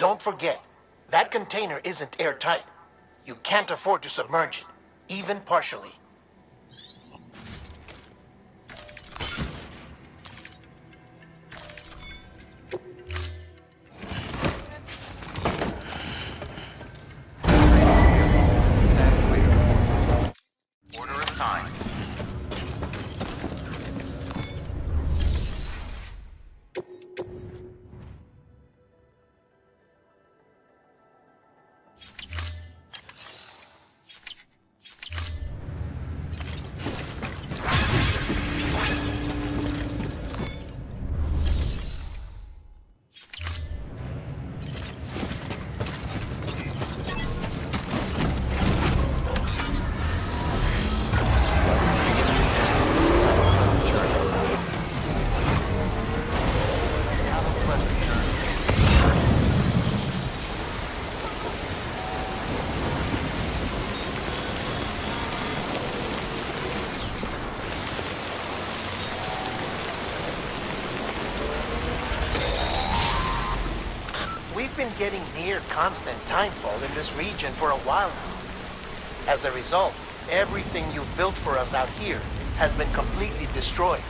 Don't forget, that container isn't airtight. You can't afford to submerge it, even partially. Order assigned. We've been getting near constant timefall in this region for a while now. As a result, everything you've built for us out here has been completely destroyed.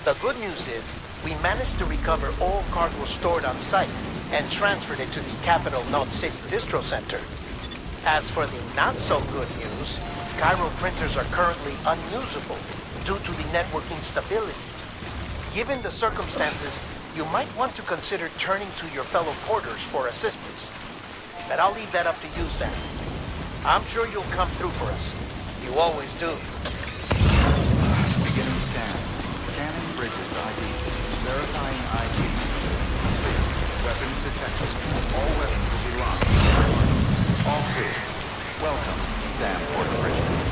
The good news is, we managed to recover all cargo stored on site and transferred it to the Capital Knot City Distro Center. As for the not-so-good news, Cairo printers are currently unusable due to the network instability. Given the circumstances, you might want to consider turning to your fellow porters for assistance. But I'll leave that up to you, Sam. I'm sure you'll come through for us. You always do. Beginning scan. Scanning bridges ID. Verifying ID. Clear. Weapons detected. All weapons will be locked. All clear. Welcome, Sam Porter Bridges.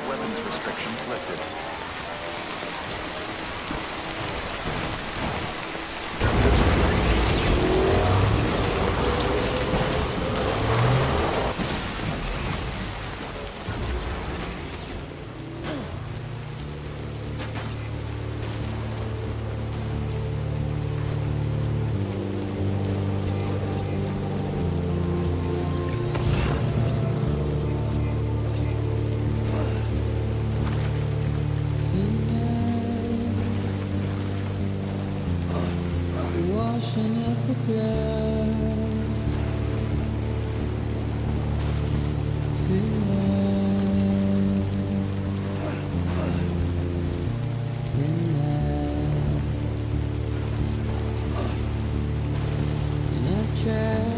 Weapons restrictions lifted. Washing up the blood tonight. And I've tried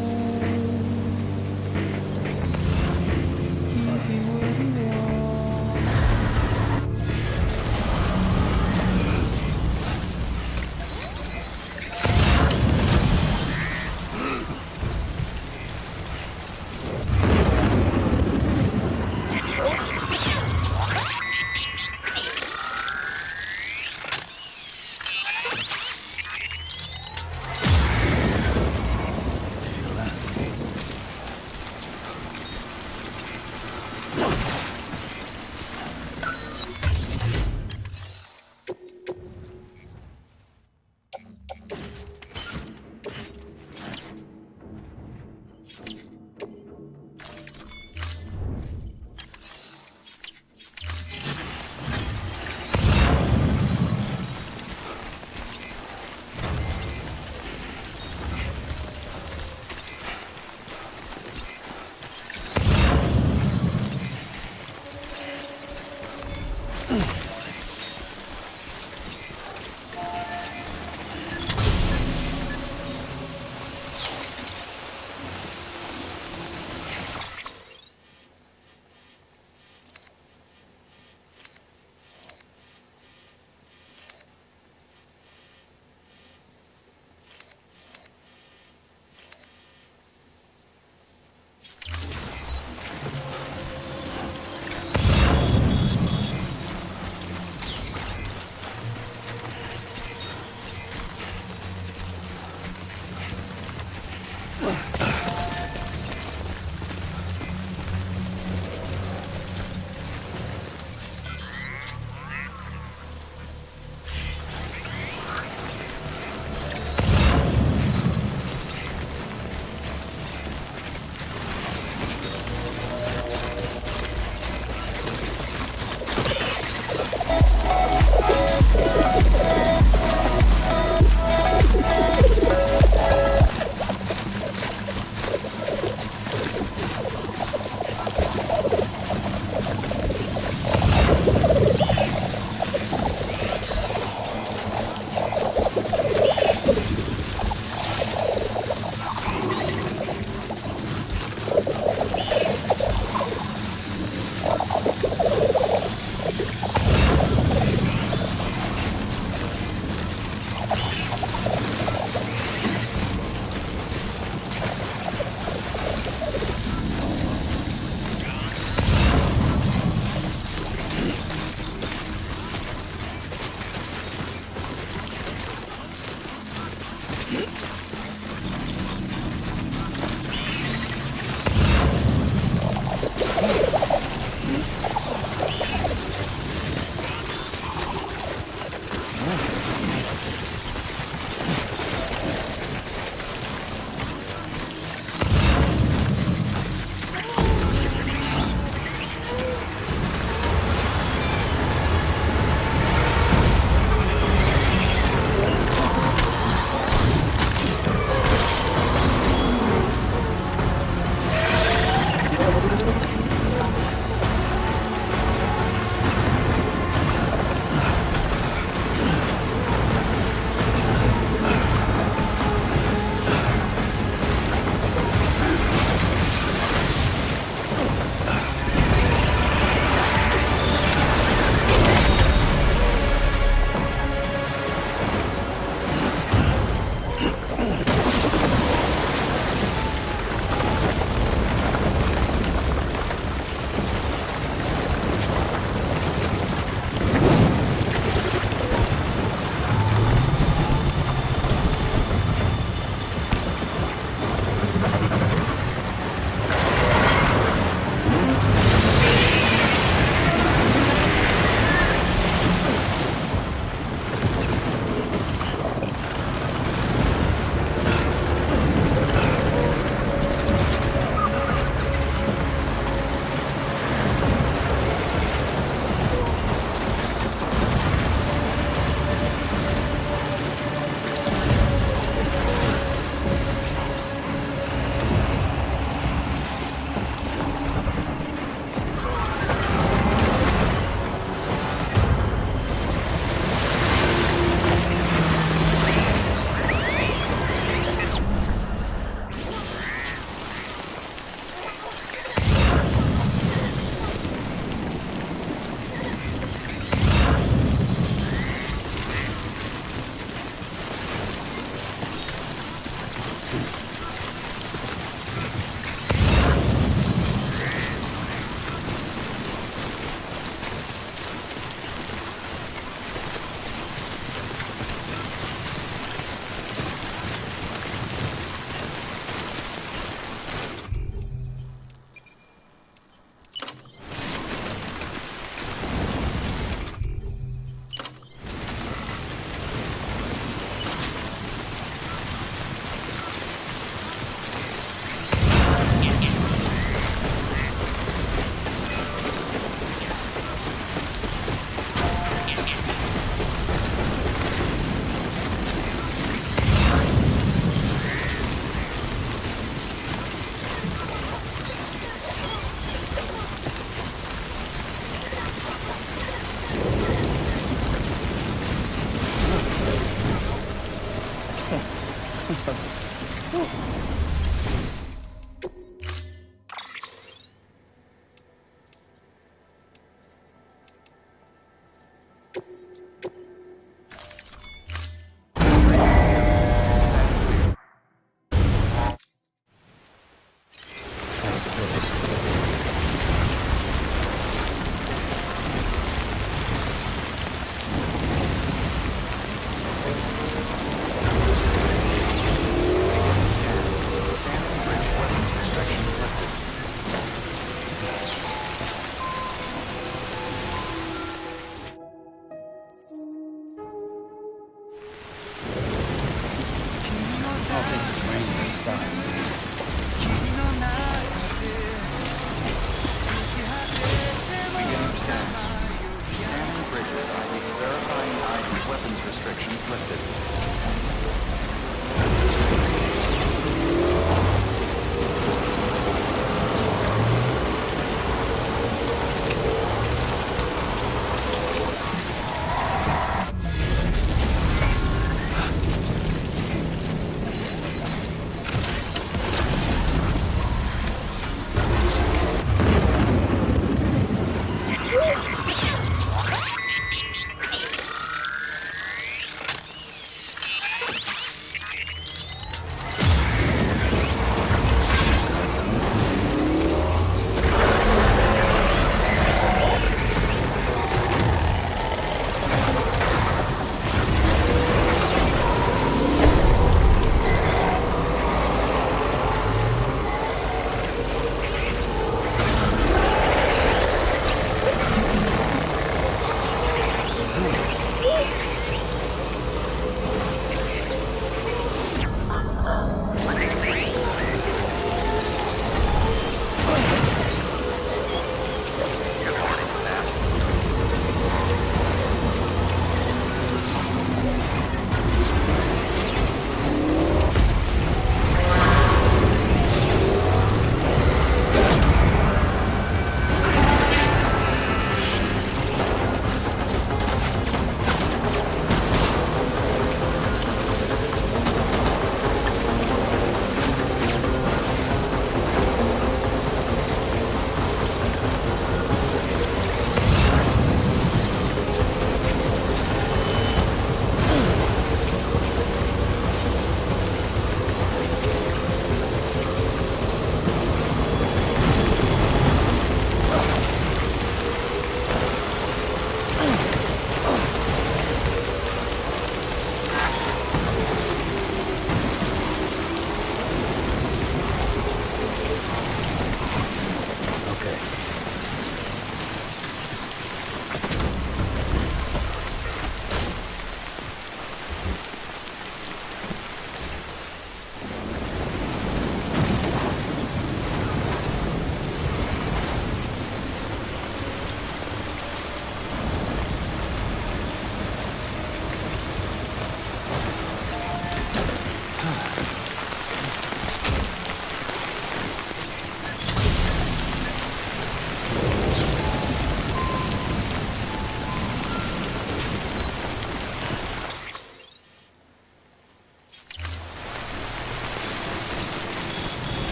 to keep you where you are.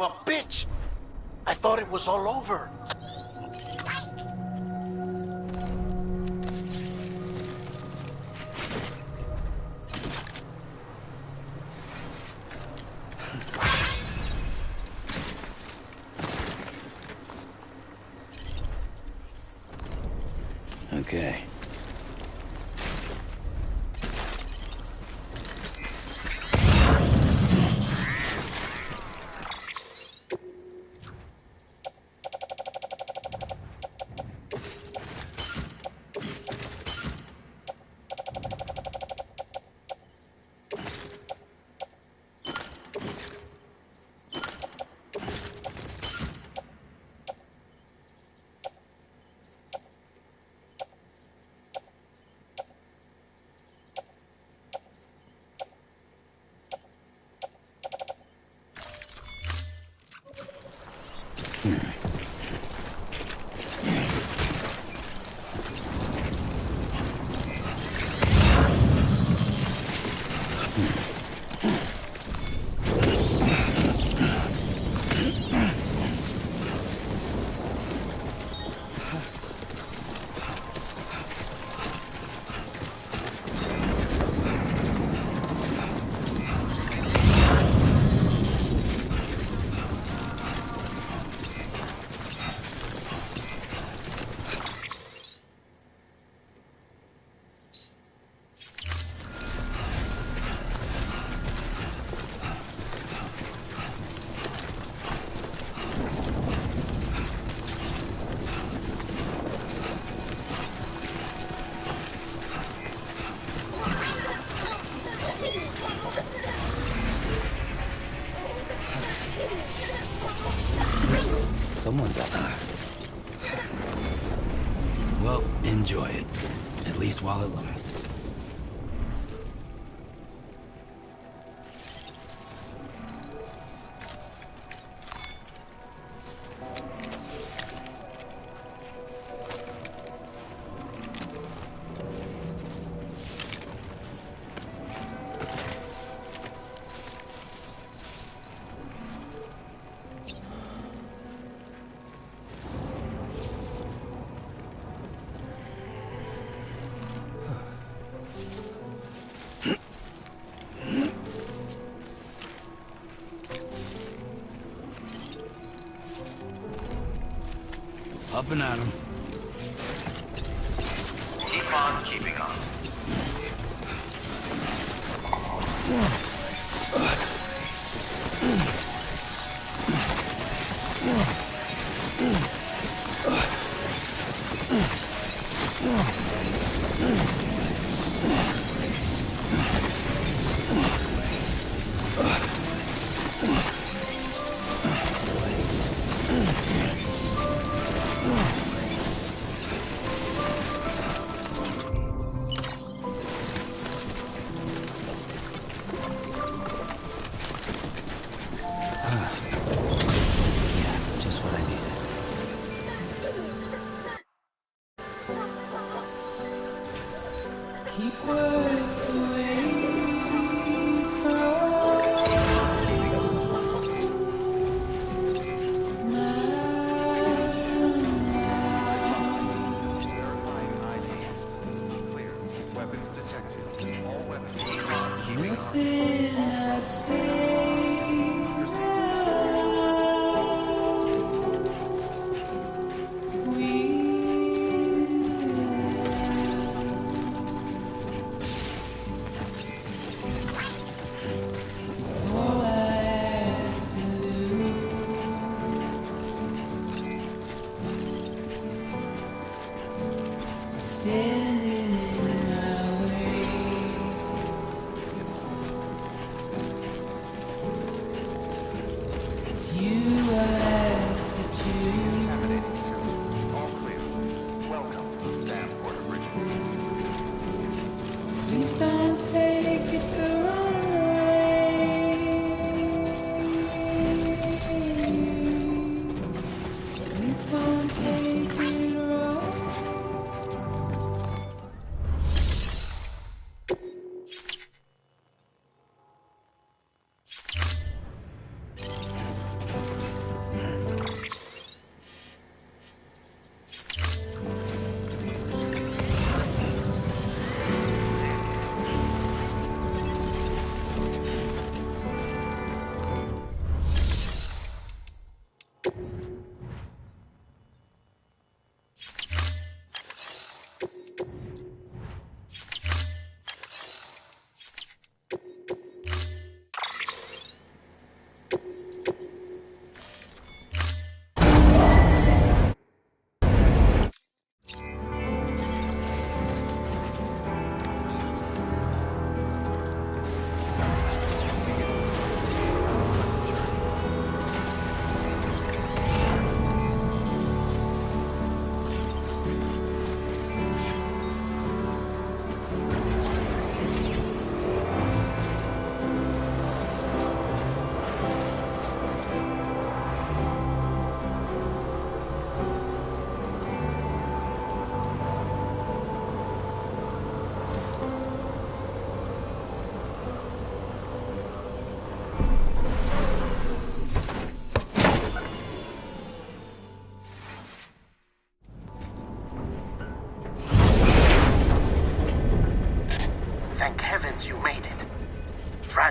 of a bitch! I thought it was all over. Okay. Someone's up there. Well, enjoy it. At least while it lasts. Up and at 'em. Keep on keeping on.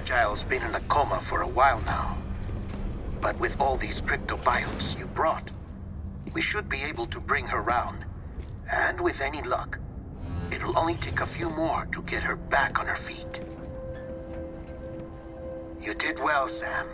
Fragile's been in a coma for a while now. But with all these cryptobiotes you brought, we should be able to bring her round. And with any luck, it'll only take a few more to get her back on her feet. You did well, Sam.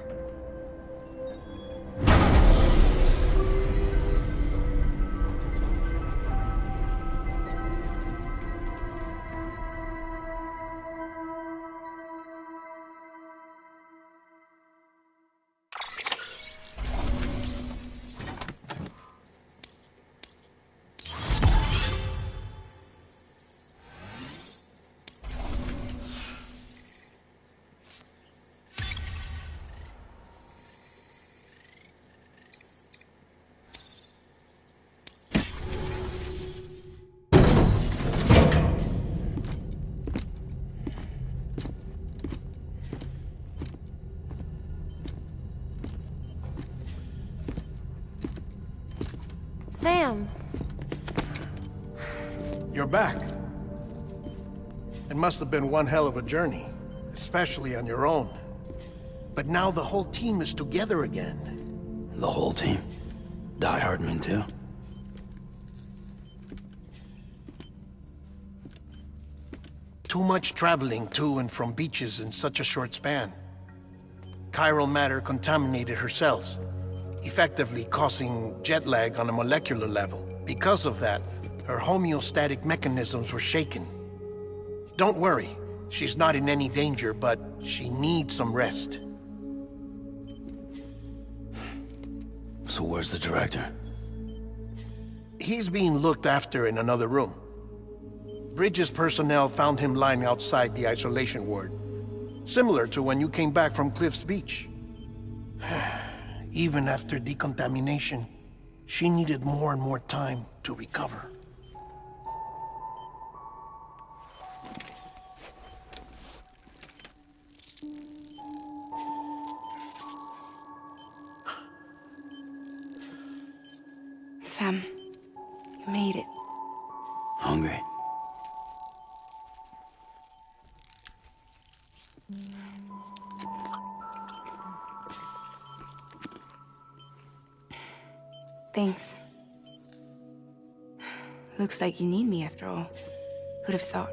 Sam. You're back. It must have been one hell of a journey, especially on your own. But now the whole team is together again. The whole team? Die Hardman too? Too much traveling to and from beaches in such a short span. Chiral matter contaminated her cells, effectively causing jet lag on a molecular level. Because of that, her homeostatic mechanisms were shaken. Don't worry, she's not in any danger, but she needs some rest. So where's the director? He's being looked after in another room. Bridges personnel found him lying outside the isolation ward, similar to when you came back from Cliff's Beach. Even after decontamination, she needed more and more time to recover. Sam, you made it. Hungry? Thanks. Looks like you need me after all. Who'd have thought?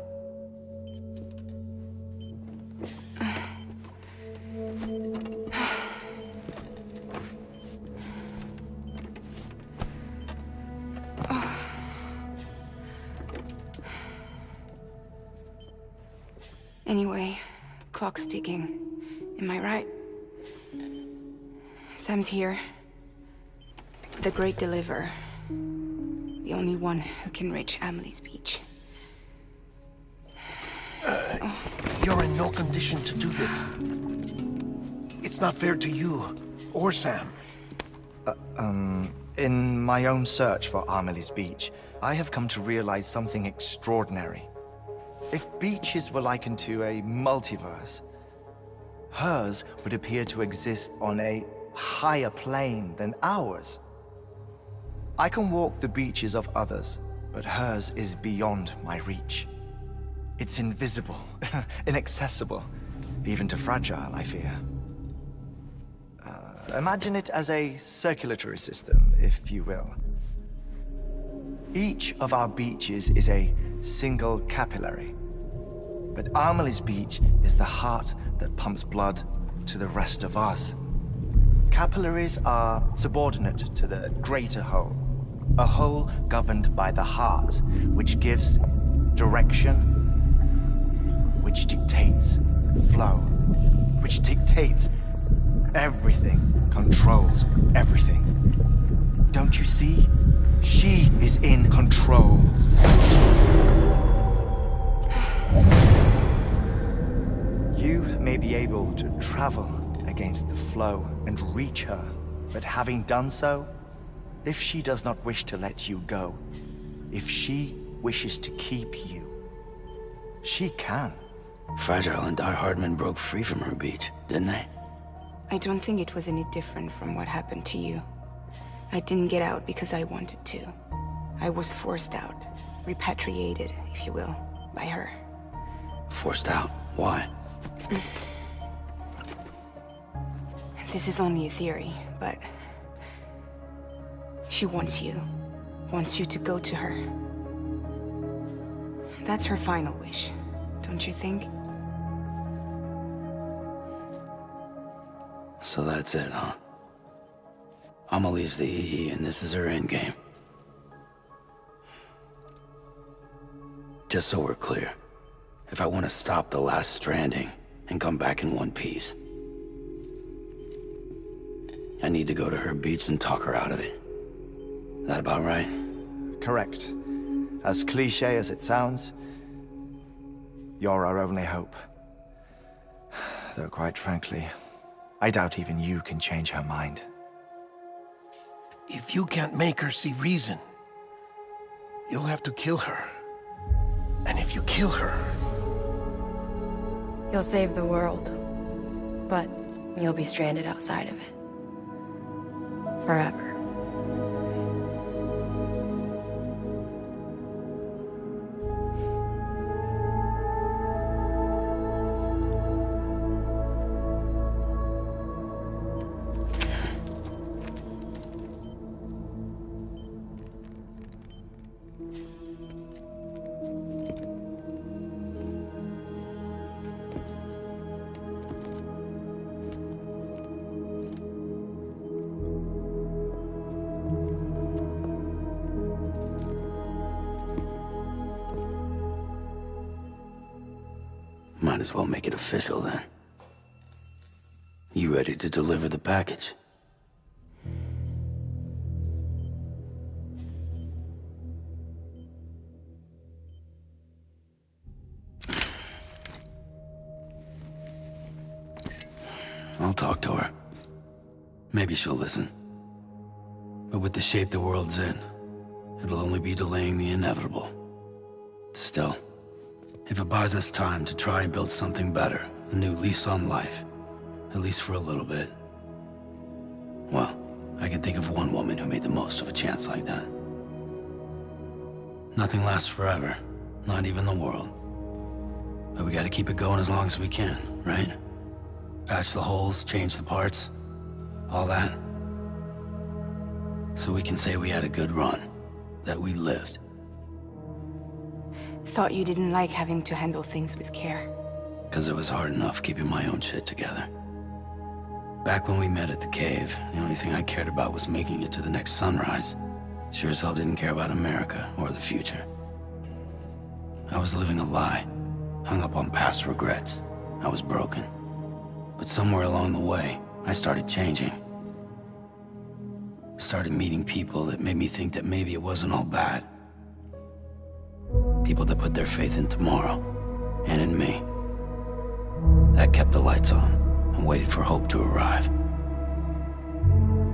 Anyway, clock's ticking. Am I right? Sam's here. The Great Deliverer. The only one who can reach Amelie's Beach. You're in no condition to do this. It's not fair to you, or Sam. In my own search for Amelie's Beach, I have come to realize something extraordinary. If beaches were likened to a multiverse, hers would appear to exist on a higher plane than ours. I can walk the beaches of others, but hers is beyond my reach. It's invisible, inaccessible, even to Fragile, I fear. Imagine it as a circulatory system, if you will. Each of our beaches is a single capillary, but Amelie's Beach is the heart that pumps blood to the rest of us. Capillaries are subordinate to the greater whole, a whole governed by the heart, which gives direction, which dictates flow, which dictates everything, controls everything. Don't you see? She is in control. You may be able to travel against the flow and reach her, but having done so, if she does not wish to let you go, if she wishes to keep you, she can. Fragile and Die Hardman broke free from her beach, didn't they? I don't think it was any different from what happened to you. I didn't get out because I wanted to. I was forced out, repatriated, if you will, by her. Forced out? Why? This is only a theory, but... she wants you. Wants you to go to her. That's her final wish, don't you think? So that's it, huh? Amelie's the EE, and this is her endgame. Just so we're clear, if I want to stop the last Stranding and come back in one piece, I need to go to her beach and talk her out of it. That about right? Correct. As cliché as it sounds, you're our only hope. Though quite frankly, I doubt even you can change her mind. If you can't make her see reason, you'll have to kill her. And if you kill her... You'll save the world, but you'll be stranded outside of it. Forever. Might as well make it official then. You ready to deliver the package? I'll talk to her. Maybe she'll listen. But with the shape the world's in, it'll only be delaying the inevitable. Still, if it buys us time to try and build something better, a new lease on life, at least for a little bit, well, I can think of one woman who made the most of a chance like that. Nothing lasts forever, not even the world. But we gotta keep it going as long as we can, right? Patch the holes, change the parts, all that. So we can say we had a good run, that we lived. Thought you didn't like having to handle things with care. 'Cause it was hard enough keeping my own shit together. Back when we met at the cave, the only thing I cared about was making it to the next sunrise. Sure as hell didn't care about America or the future. I was living a lie, hung up on past regrets. I was broken. But somewhere along the way, I started changing. Started meeting people that made me think that maybe it wasn't all bad. People that put their faith in tomorrow, and in me. That kept the lights on, and waited for hope to arrive.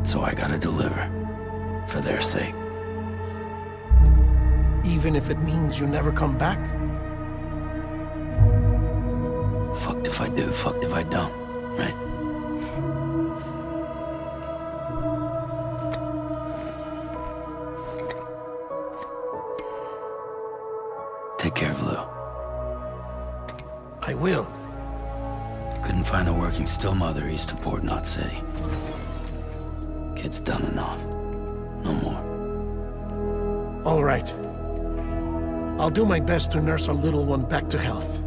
So I gotta deliver, for their sake. Even if it means you never come back? Fucked if I do, fucked if I don't, right? Take care of Lou. I will. Couldn't find a working still mother east of Port Knot City. Kid's done enough. No more. All right. I'll do my best to nurse our little one back to health.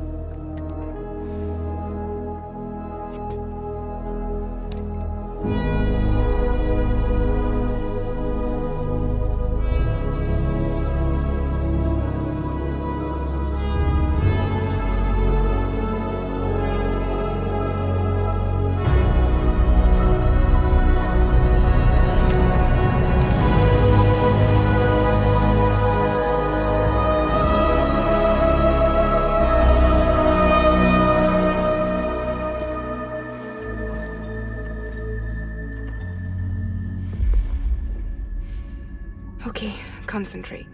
Okay, concentrate.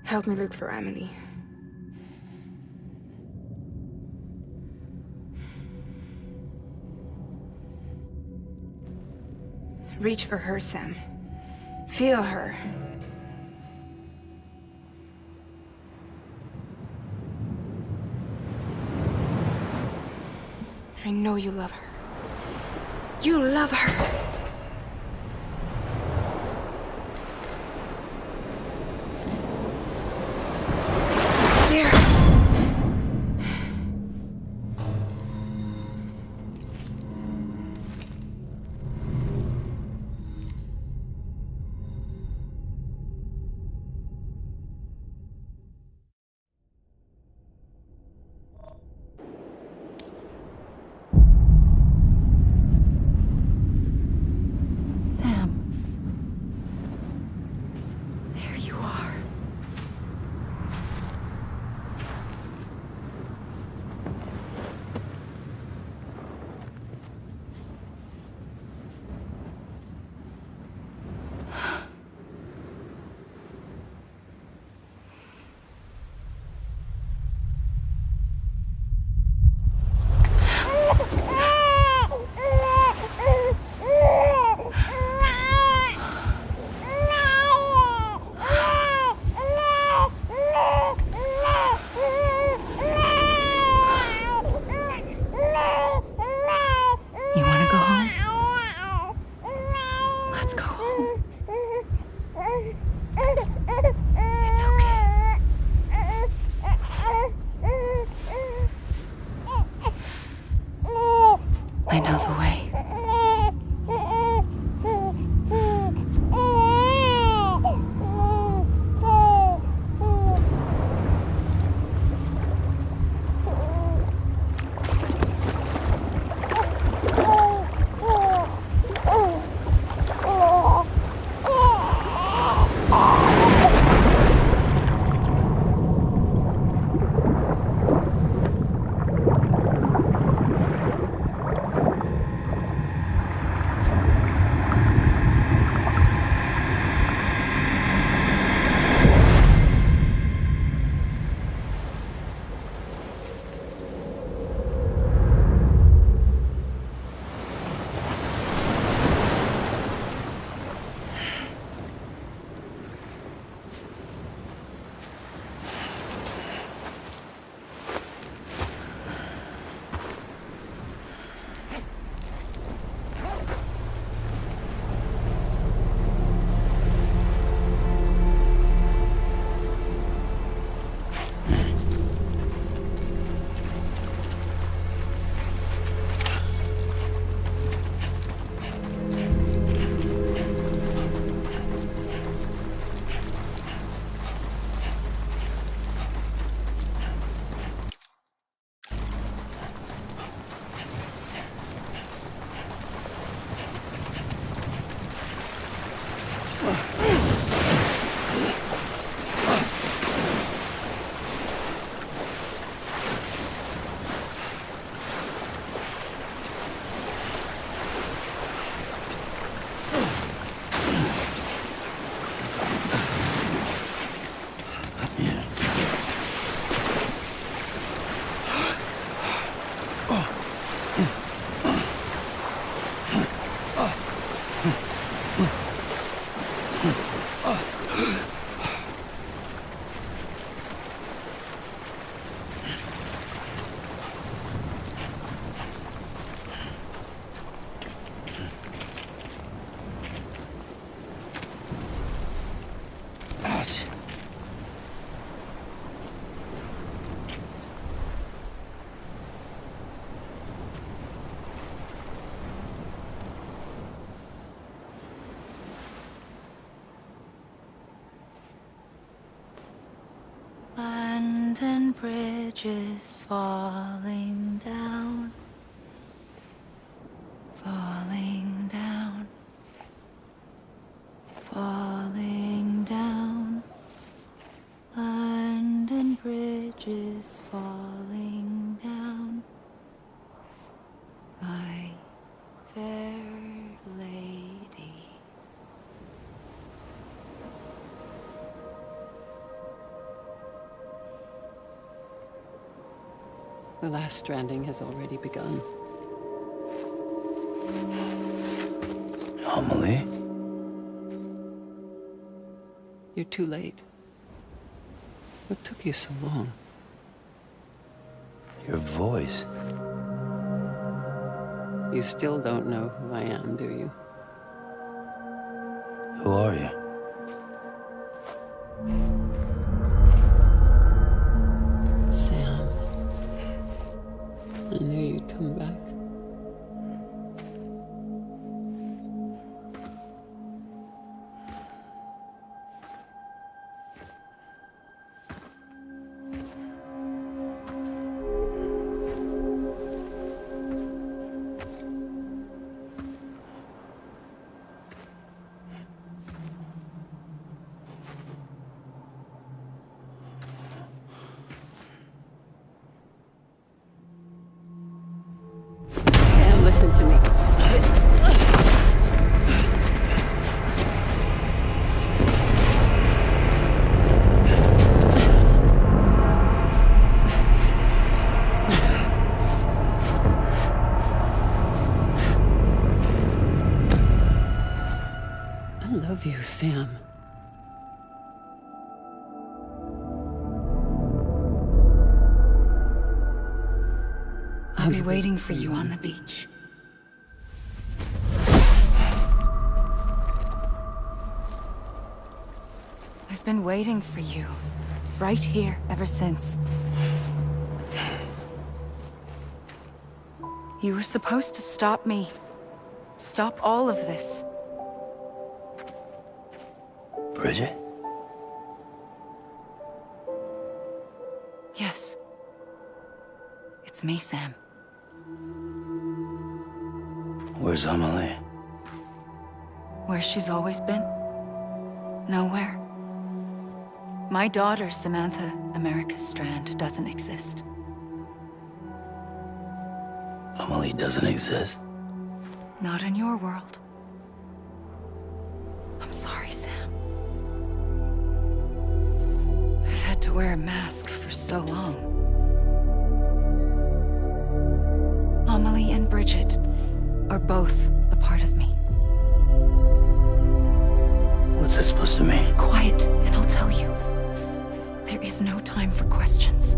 Help me look for Amelie. Reach for her, Sam. Feel her. I know you love her. You love her. There. Sam. There you are. You want to go home? Let's go home. It's okay. I know the way. London Bridge is falling down, falling down, falling down. London Bridge is falling down, my fair lady. The last stranding has already begun. Amelie? You're too late. What took you so long? Your voice. You still don't know who I am, do you? Who are you? Sam. I knew you'd come back. Sam, listen to me. I love you, Sam. I'll be waiting for you on the beach. I've been waiting for you, right here, ever since. You were supposed to stop me. Stop all of this. Bridget? Yes. It's me, Sam. Where's Amelie? Where she's always been. Nowhere. My daughter, Samantha America Strand, doesn't exist. Amelie doesn't exist. Not in your world. I'm sorry, Sam. I've had to wear a mask for so long. Amelie and Bridget are both a part of me. What's that supposed to mean? Quiet, and I'll tell you. There is no time for questions.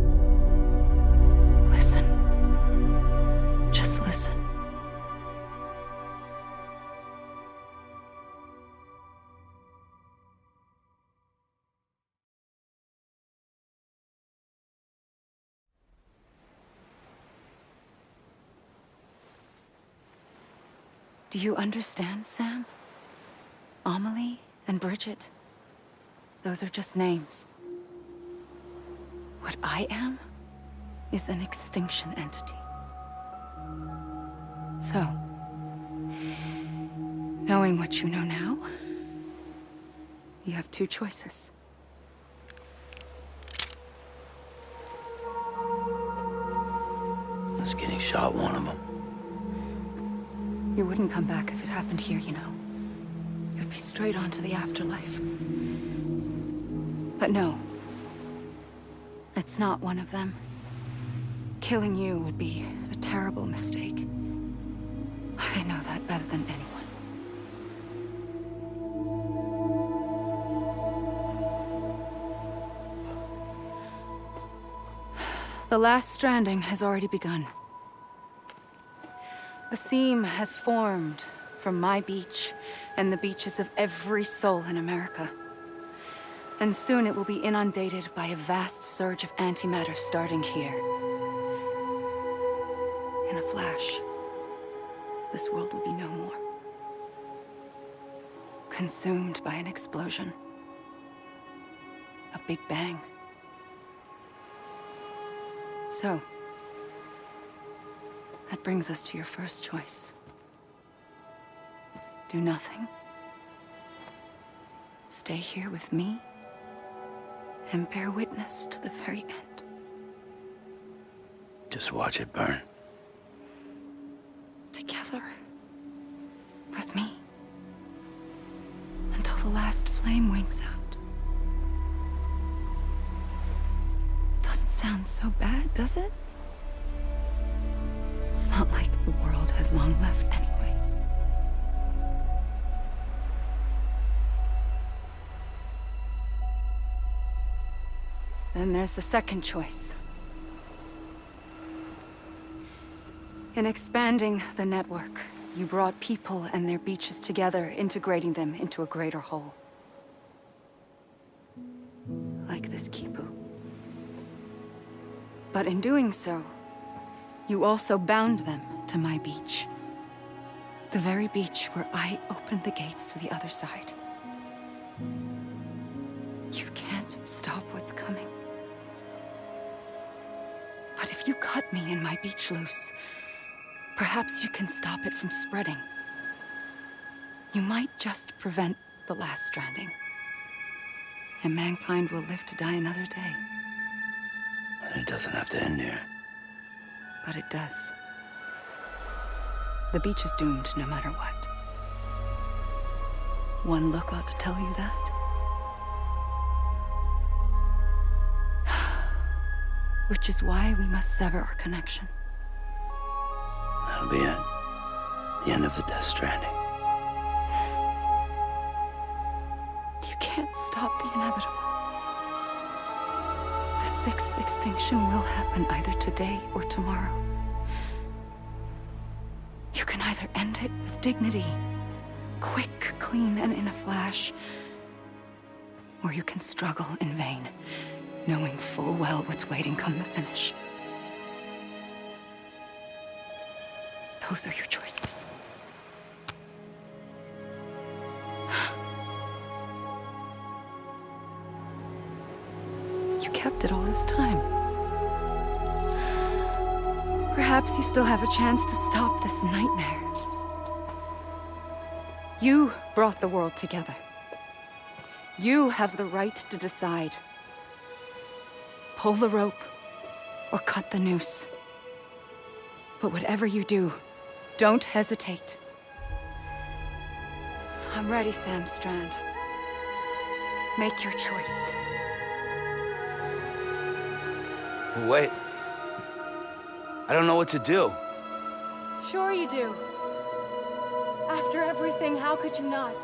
Listen. Just listen. Do you understand, Sam? Amelie and Bridget, those are just names. What I am is an extinction entity. So, knowing what you know now, you have two choices. Is getting shot one of them? You wouldn't come back if it happened here, you know. You'd be straight on to the afterlife. But no. It's not one of them. Killing you would be a terrible mistake. I know that better than anyone. The last stranding has already begun. A seam has formed from my beach and the beaches of every soul in America. And soon it will be inundated by a vast surge of antimatter starting here. In a flash, this world will be no more. Consumed by an explosion. A big bang. So, that brings us to your first choice. Do nothing. Stay here with me and bear witness to the very end. Just watch it burn. Together. With me. Until the last flame winks out. Doesn't sound so bad, does it? It's not like the world has long left anyway. Then there's the second choice. In expanding the network, you brought people and their beaches together, integrating them into a greater whole. Like this Kipu. But in doing so, you also bound them to my beach. The very beach where I opened the gates to the other side. You can't stop what's coming. But if you cut me and my beach loose, perhaps you can stop it from spreading. You might just prevent the last stranding. And mankind will live to die another day. And it doesn't have to end here. But it does. The beach is doomed no matter what. One look ought to tell you that. Which is why we must sever our connection. That'll be it. The end of the Death Stranding. You can't stop the inevitable. The sixth extinction will happen either today or tomorrow. You can either end it with dignity, quick, clean, and in a flash, or you can struggle in vain, knowing full well what's waiting come the finish. Those are your choices. You kept it all this time. Perhaps you still have a chance to stop this nightmare. You brought the world together. You have the right to decide. Pull the rope or cut the noose. But whatever you do, don't hesitate. I'm ready, Sam Strand. Make your choice. Wait. I don't know what to do. Sure you do. After everything, how could you not?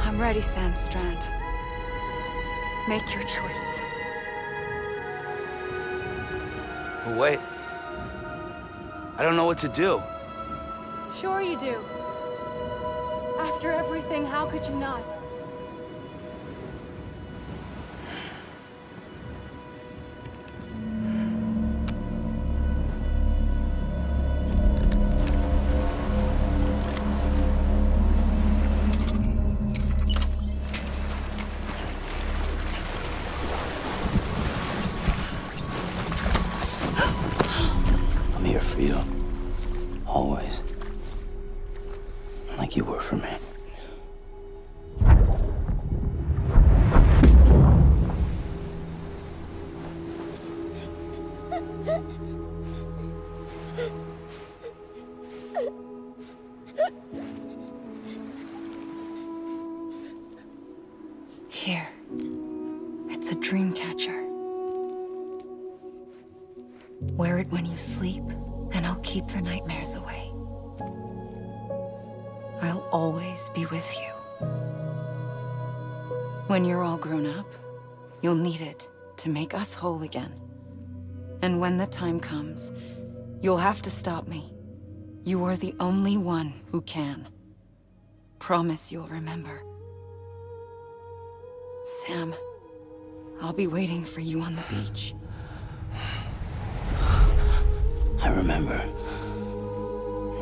I'm ready, Sam Strand. Make your choice. Wait. I don't know what to do. Sure you do. After everything, how could you not? I'm here for you. Always. like you were for me. Here. It's a dream catcher. Wear it when you sleep, and I'll keep the nightmares away. I'll always be with you. When you're all grown up, you'll need it to make us whole again. And when the time comes, you'll have to stop me. You are the only one who can. Promise you'll remember. Sam, I'll be waiting for you on the beach. I remember.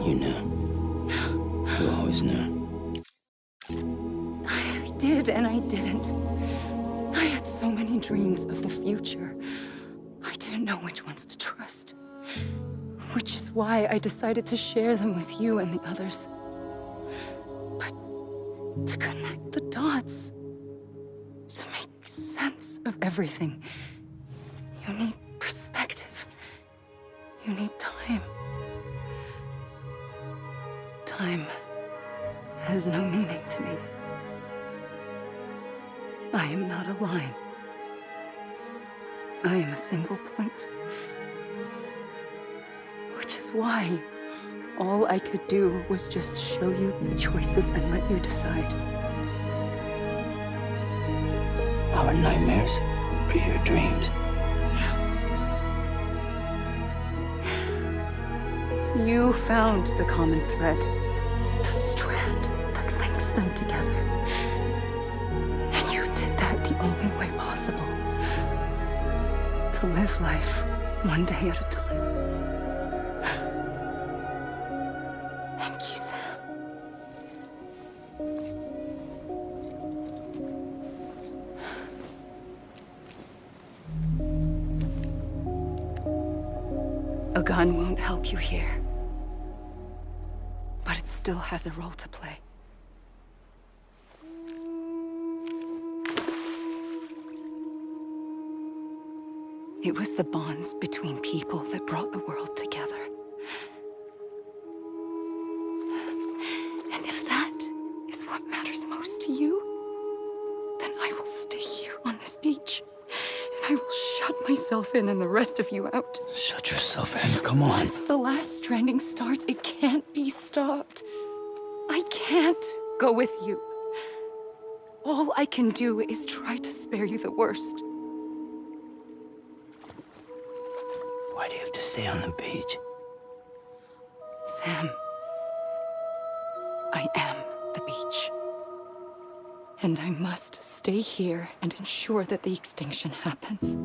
You knew. You always knew. I did and I didn't. I had so many dreams of the future. I didn't know which ones to trust. Which is why I decided to share them with you and the others. But to connect the dots, to make sense of everything, you need perspective. You need time. Time has no meaning to me. I am not a line. I am a single point. Which is why all I could do was just show you the choices and let you decide. Our nightmares or your dreams? You found the common thread, the strand that links them together. And you did that the only way possible. To live life one day at a time. Thank you, Sam. A gun won't help you here. But it still has a role to play. It was the bonds between people that brought the world together. And if that is what matters most to you, then I will stay here on this beach. And I will shut myself in and the rest of you out. Shut yourself in, come on. Once the last stranding starts, it can't be stopped. I can't go with you. All I can do is try to spare you the worst. Why do you have to stay on the beach? Sam, I am the beach. And I must stay here and ensure that the extinction happens.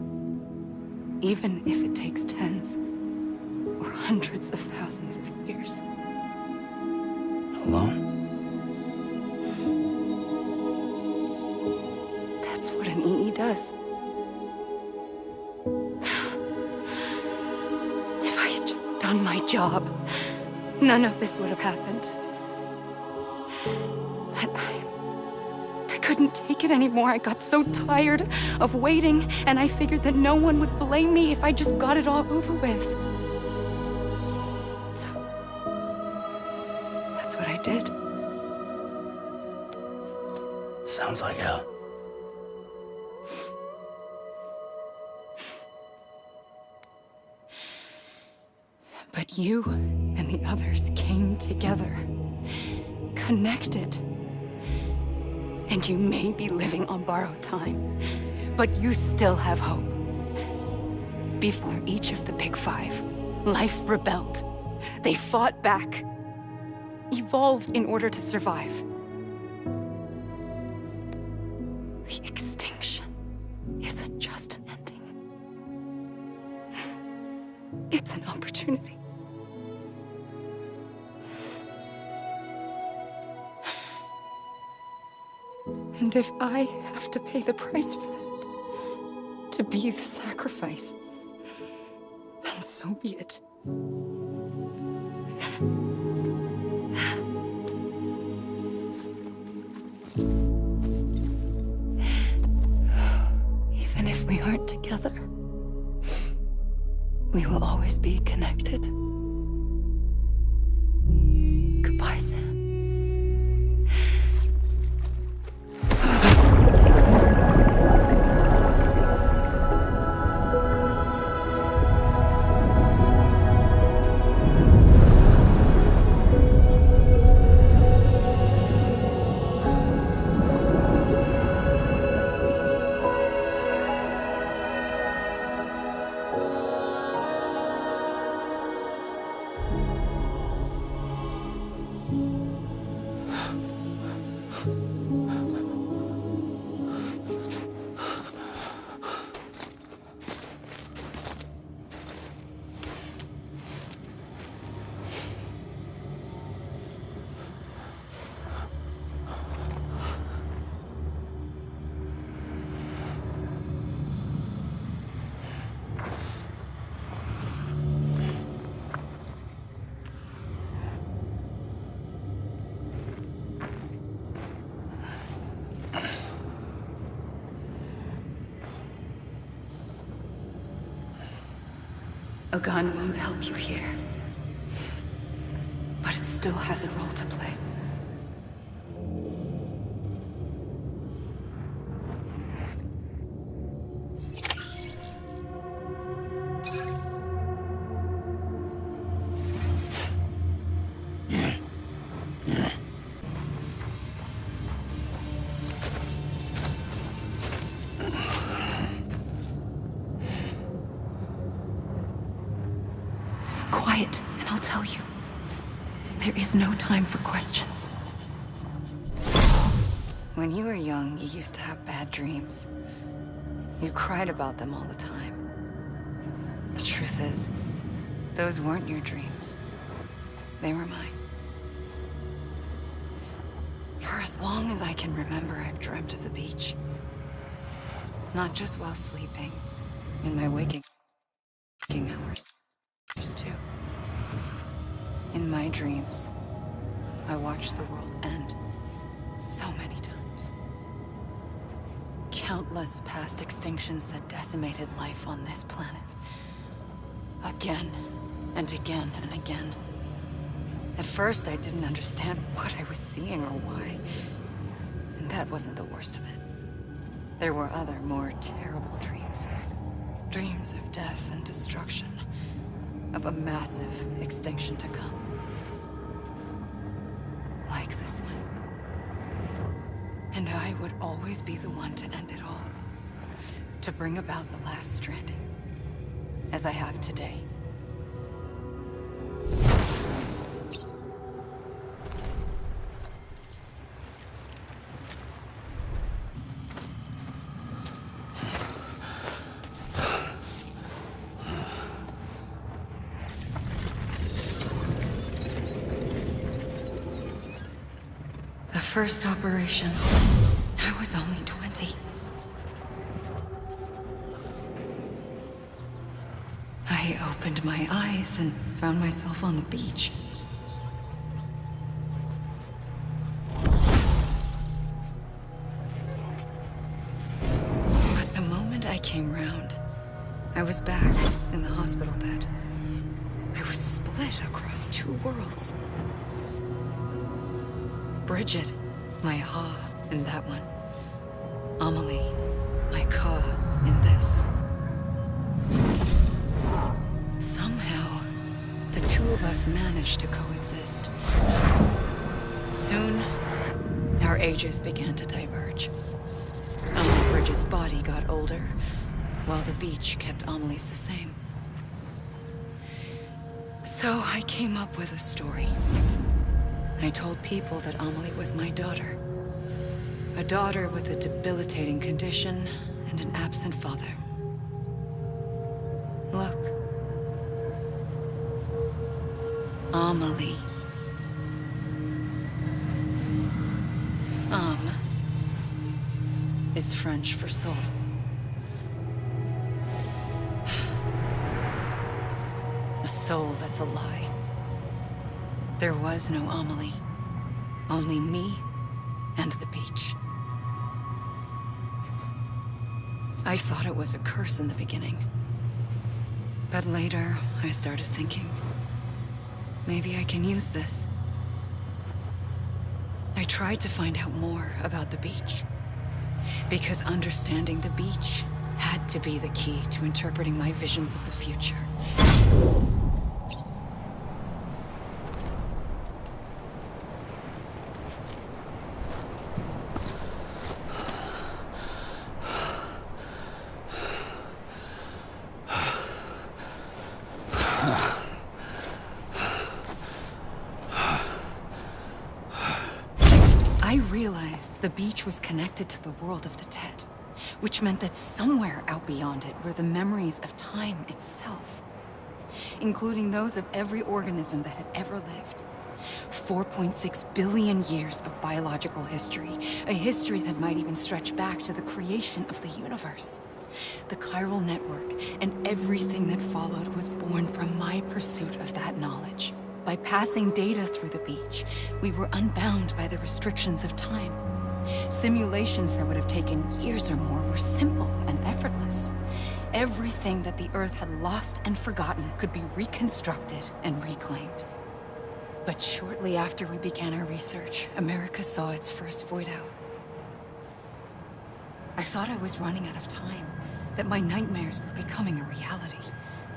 Even if it takes tens or hundreds of thousands of years. Alone? That's what an EE does. If I had just done my job, none of this would have happened. But I couldn't take it anymore. I got so tired of waiting, and I figured that no one would blame me if I just got it all over with. So, that's what I did. Sounds like hell. But you and the others came together, connected. And you may be living on borrowed time, but you still have hope. Before each of the Big Five, life rebelled. They fought back, evolved in order to survive. The extinction isn't just an ending. It's an opportunity. And if I have to pay the price for that, to be the sacrifice, then so be it. always be connected. Goodbye, Sam. A gun won't help you here. But it still has a role to play. Quiet, and I'll tell you. There is no time for questions. When you were young, you used to have bad dreams. You cried about them all the time. The truth is, those weren't your dreams. They were mine. For as long as I can remember, I've dreamt of the beach. Not just while sleeping, in my waking hours. Too. In my dreams, I watched the world end so many times. Countless past extinctions that decimated life on this planet. Again and again and again. At first, I didn't understand what I was seeing or why. And that wasn't the worst of it. There were other, more terrible dreams. Dreams of death and destruction. Of a massive extinction to come. Like this one. And I would always be the one to end it all. To bring about the last stranding. As I have today. First operation, I was only 20. I opened my eyes and found myself on the beach. But the moment I came round, I was back in the hospital bed. I was split across two worlds. Bridget, my ha in that one. Amelie, my ka in this. Somehow, the two of us managed to coexist. Soon, our ages began to diverge. Only Bridget's body got older, while the beach kept Amelie's the same. So I came up with a story. I told people that Amelie was my daughter. A daughter with a debilitating condition and an absent father. Look. Amelie. Âme is French for soul. A soul that's a lie. There was no Amelie. Only me and the beach. I thought it was a curse in the beginning. But later, I started thinking, maybe I can use this. I tried to find out more about the beach. Because understanding the beach had to be the key to interpreting my visions of the future. I realized the beach was connected to the world of the dead, which meant that somewhere out beyond it were the memories of time itself, including those of every organism that had ever lived. 4.6 billion years of biological history, a history that might even stretch back to the creation of the universe. The chiral network and everything that followed was born from my pursuit of that knowledge. By passing data through the beach, we were unbound by the restrictions of time. Simulations that would have taken years or more were simple and effortless. Everything that the Earth had lost and forgotten could be reconstructed and reclaimed. But shortly after we began our research, America saw its first void out. I thought I was running out of time, that my nightmares were becoming a reality.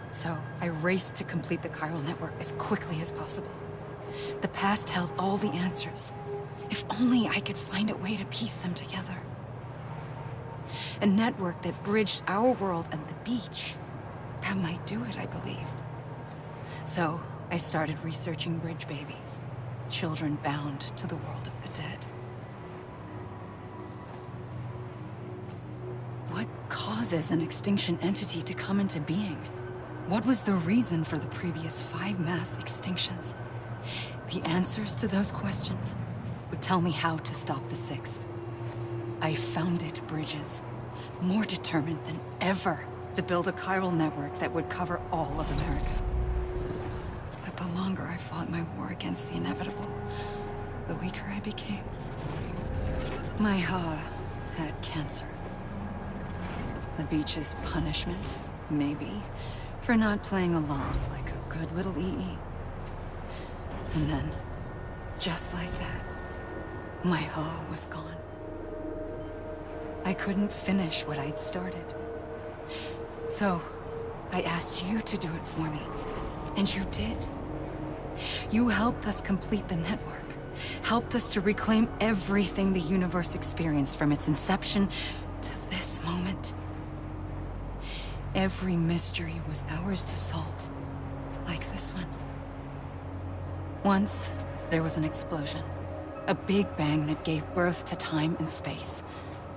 So I raced to complete the chiral network as quickly as possible. The past held all the answers. If only I could find a way to piece them together. A network that bridged our world and the beach. That might do it, I believed. So I started researching bridge babies, children bound to the world of the dead. What causes an extinction entity to come into being? What was the reason for the previous 5 mass extinctions? The answers to those questions would tell me how to stop the 6th. I founded bridges, more determined than ever to build a chiral network that would cover all of America. But the longer I fought my war against the inevitable, the weaker I became. My Ha had cancer. The beach's punishment, maybe, for not playing along like a good little EE. And then, just like that, my Ha was gone. I couldn't finish what I'd started. So, I asked you to do it for me, and you did. You helped us complete the network, helped us to reclaim everything the universe experienced from its inception to this moment. Every mystery was ours to solve, like this one. Once, there was an explosion. A big bang that gave birth to time and space.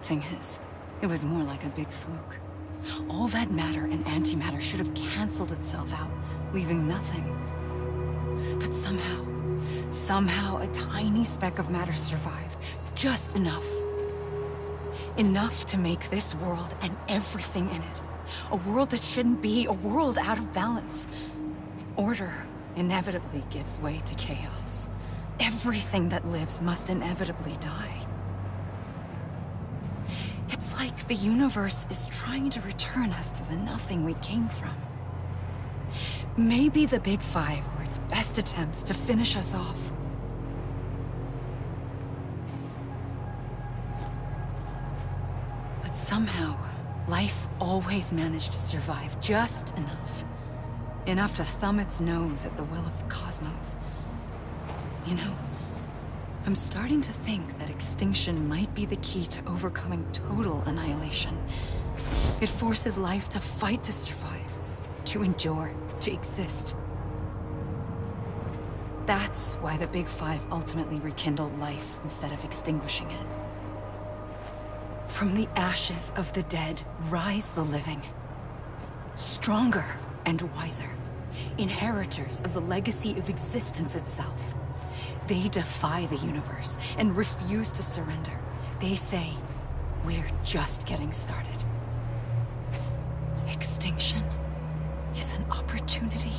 Thing is, it was more like a big fluke. All that matter and antimatter should have canceled itself out, leaving nothing. But somehow a tiny speck of matter survived. Just enough. Enough to make this world and everything in it. A world that shouldn't be, a world out of balance. Order inevitably gives way to chaos. Everything that lives must inevitably die. It's like the universe is trying to return us to the nothing we came from. Maybe the Big Five were its best attempts to finish us off. But somehow, life always managed to survive just enough. Enough to thumb its nose at the will of the cosmos. You know, I'm starting to think that extinction might be the key to overcoming total annihilation. It forces life to fight to survive, to endure, to exist. That's why the Big Five ultimately rekindled life instead of extinguishing it. From the ashes of the dead rise the living. Stronger and wiser. Inheritors of the legacy of existence itself. They defy the universe and refuse to surrender. They say, we're just getting started. Extinction is an opportunity.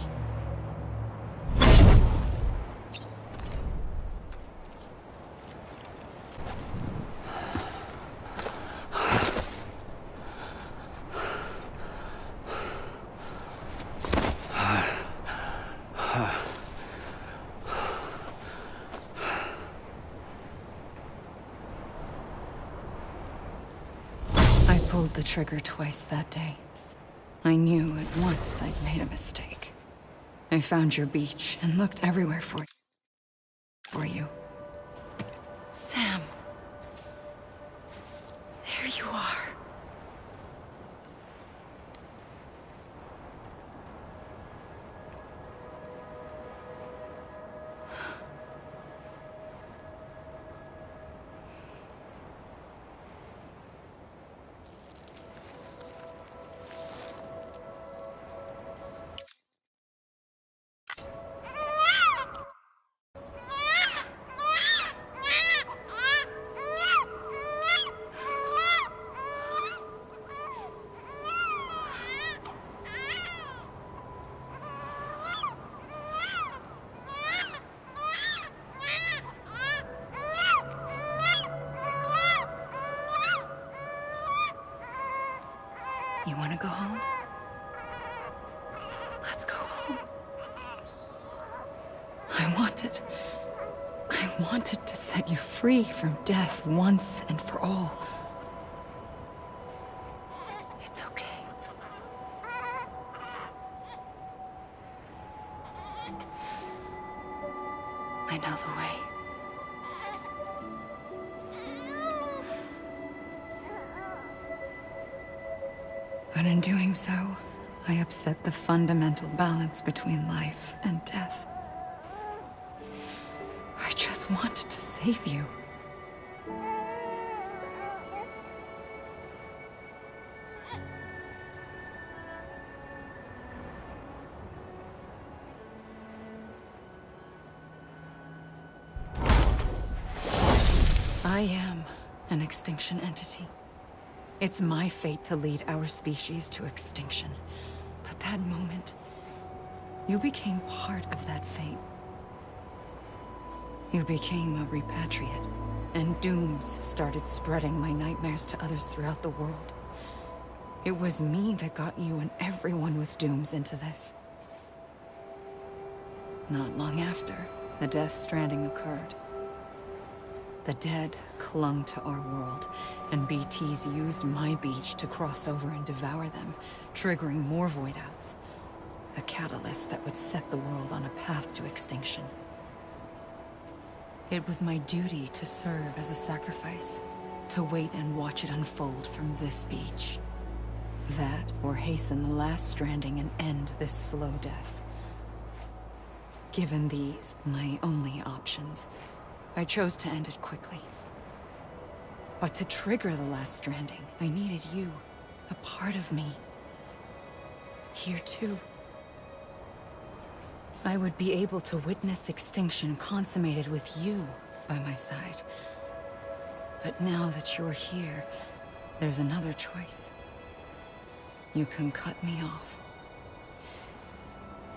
pulled the trigger twice that day. I knew at once I'd made a mistake. I found your beach and looked everywhere for you. Sam. There you are. You want to go home? Let's go home. I wanted to set you free from death once and for all. It's okay. I know the way. But in doing so, I upset the fundamental balance between life and death. I just wanted to save you. I am an extinction entity. It's my fate to lead our species to extinction. But that moment, you became part of that fate. You became a repatriate, and dooms started spreading my nightmares to others throughout the world. It was me that got you and everyone with dooms into this. Not long after, the Death Stranding occurred. The dead clung to our world, and BTs used my beach to cross over and devour them, triggering more void-outs. A catalyst that would set the world on a path to extinction. It was my duty to serve as a sacrifice, to wait and watch it unfold from this beach. That, or hasten the last stranding and end this slow death. Given these, my only options, I chose to end it quickly. But to trigger the last stranding, I needed you, a part of me. Here too. I would be able to witness extinction consummated with you by my side. But now that you're here, there's another choice. You can cut me off.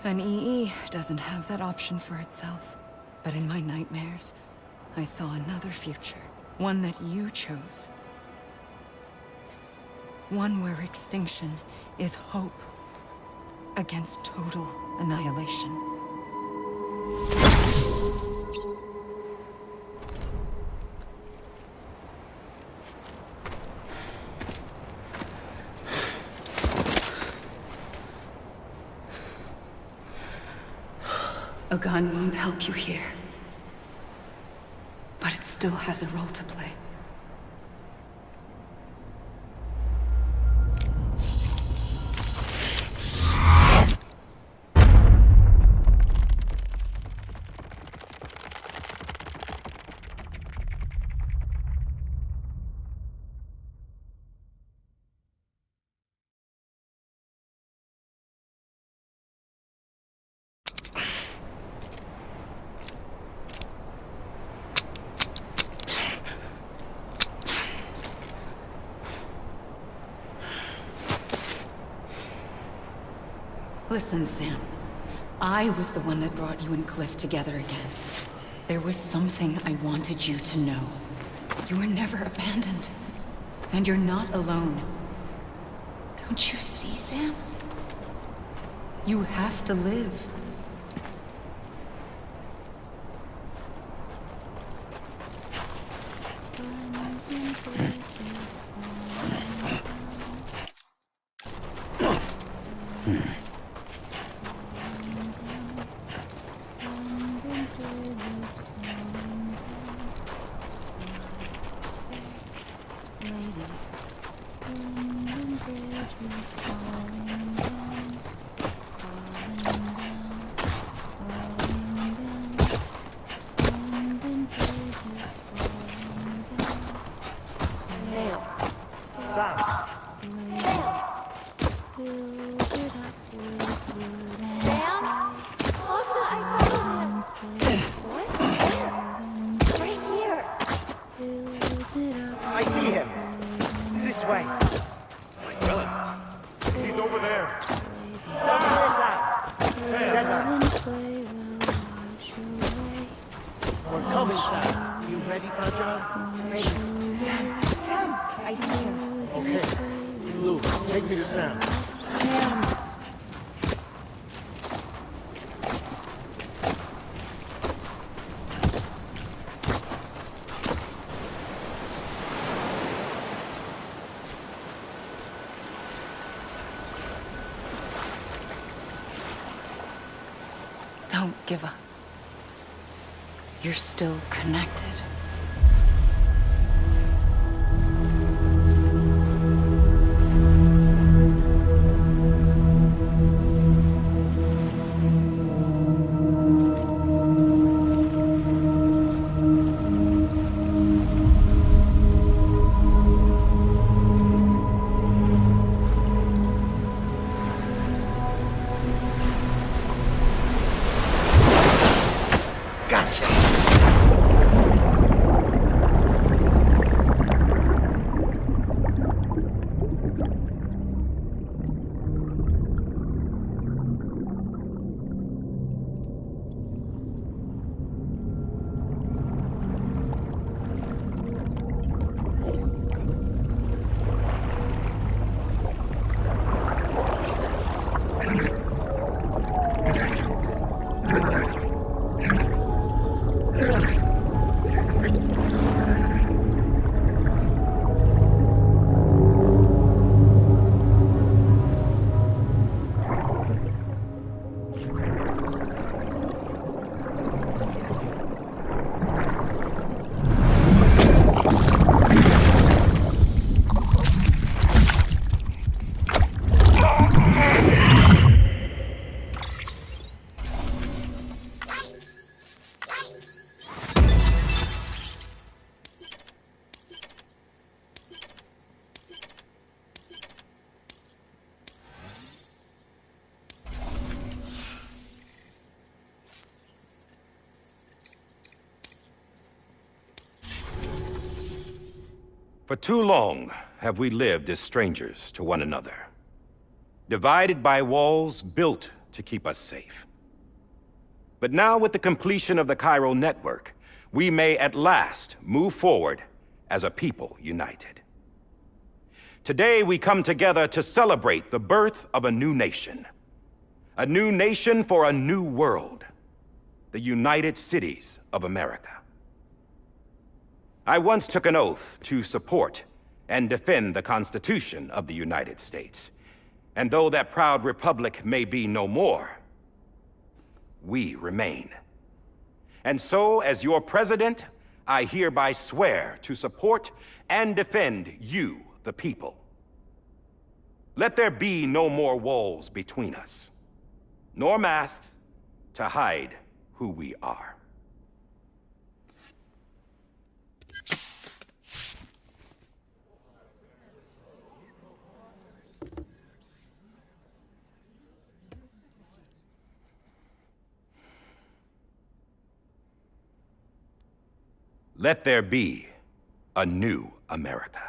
An EE doesn't have that option for itself. But in my nightmares, I saw another future. One that you chose. One where extinction is hope against total annihilation. A gun won't help you here. But it still has a role to play. Listen, Sam. I was the one that brought you and Cliff together again. There was something I wanted you to know. You were never abandoned. And you're not alone. Don't you see, Sam? You have to live. ready, Fragile? Sam, I see him. Okay. Lou, take me to Sam. Don't give up. You're still connected. For too long have we lived as strangers to one another, divided by walls built to keep us safe. But now, with the completion of the chiral network, we may at last move forward as a people united. Today we come together to celebrate the birth of a new nation for a new world, the United Cities of America. I once took an oath to support and defend the Constitution of the United States. And though that proud republic may be no more, we remain. And so, as your president, I hereby swear to support and defend you, the people. Let there be no more walls between us, nor masks to hide who we are. Let there be a new America.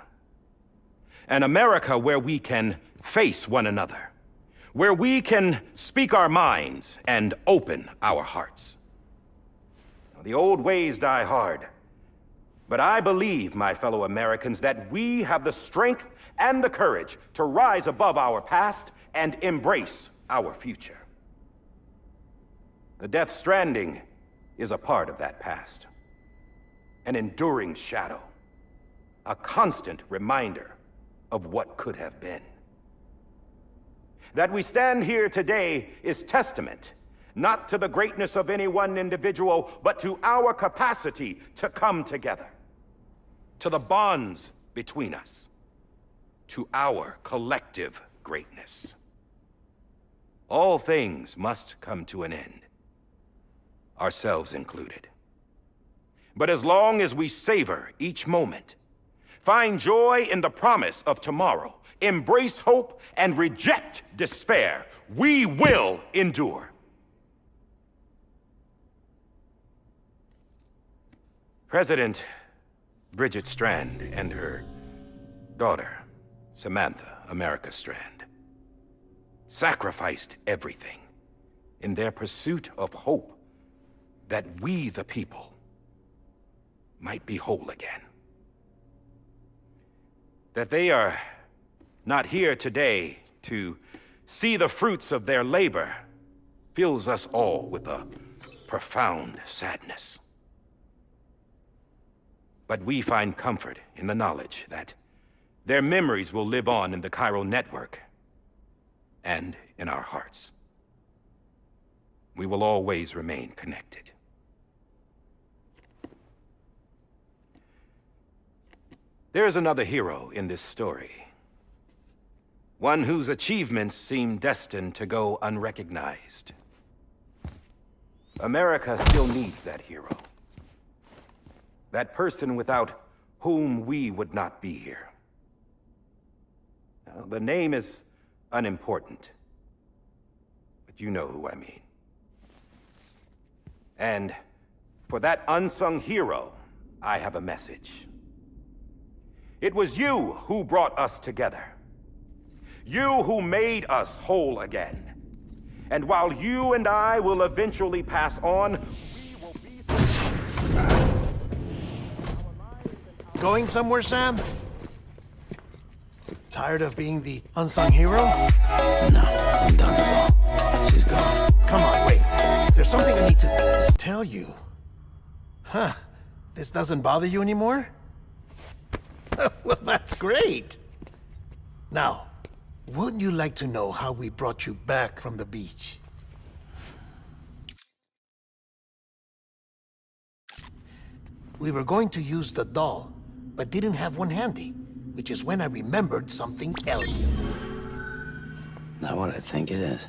An America where we can face one another, where we can speak our minds and open our hearts. The old ways die hard, but I believe, my fellow Americans, that we have the strength and the courage to rise above our past and embrace our future. The Death Stranding is a part of that past. An enduring shadow, a constant reminder of what could have been. That we stand here today is testament, not to the greatness of any one individual, but to our capacity to come together, to the bonds between us, to our collective greatness. All things must come to an end, ourselves included. But as long as we savor each moment, find joy in the promise of tomorrow, embrace hope, and reject despair, we will endure. President Bridget Strand and her daughter, Samantha America Strand, sacrificed everything in their pursuit of hope that we, the people, might be whole again. That they are not here today to see the fruits of their labor fills us all with a profound sadness. But we find comfort in the knowledge that their memories will live on in the chiral network and in our hearts. We will always remain connected. There's another hero in this story. One whose achievements seem destined to go unrecognized. America still needs that hero. That person without whom we would not be here. Now, the name is unimportant, but you know who I mean. And for that unsung hero, I have a message. It was you who brought us together. You who made us whole again. And while you and I will eventually pass on, we will be... Going somewhere, Sam? Tired of being the unsung hero? No, I'm done is all. She's gone. Come on, wait. There's something I need to tell you. Huh. This doesn't bother you anymore? Well, that's great. Now, wouldn't you like to know how we brought you back from the beach? We were going to use the doll, but didn't have one handy, which is when I remembered something else. Not what I think it is.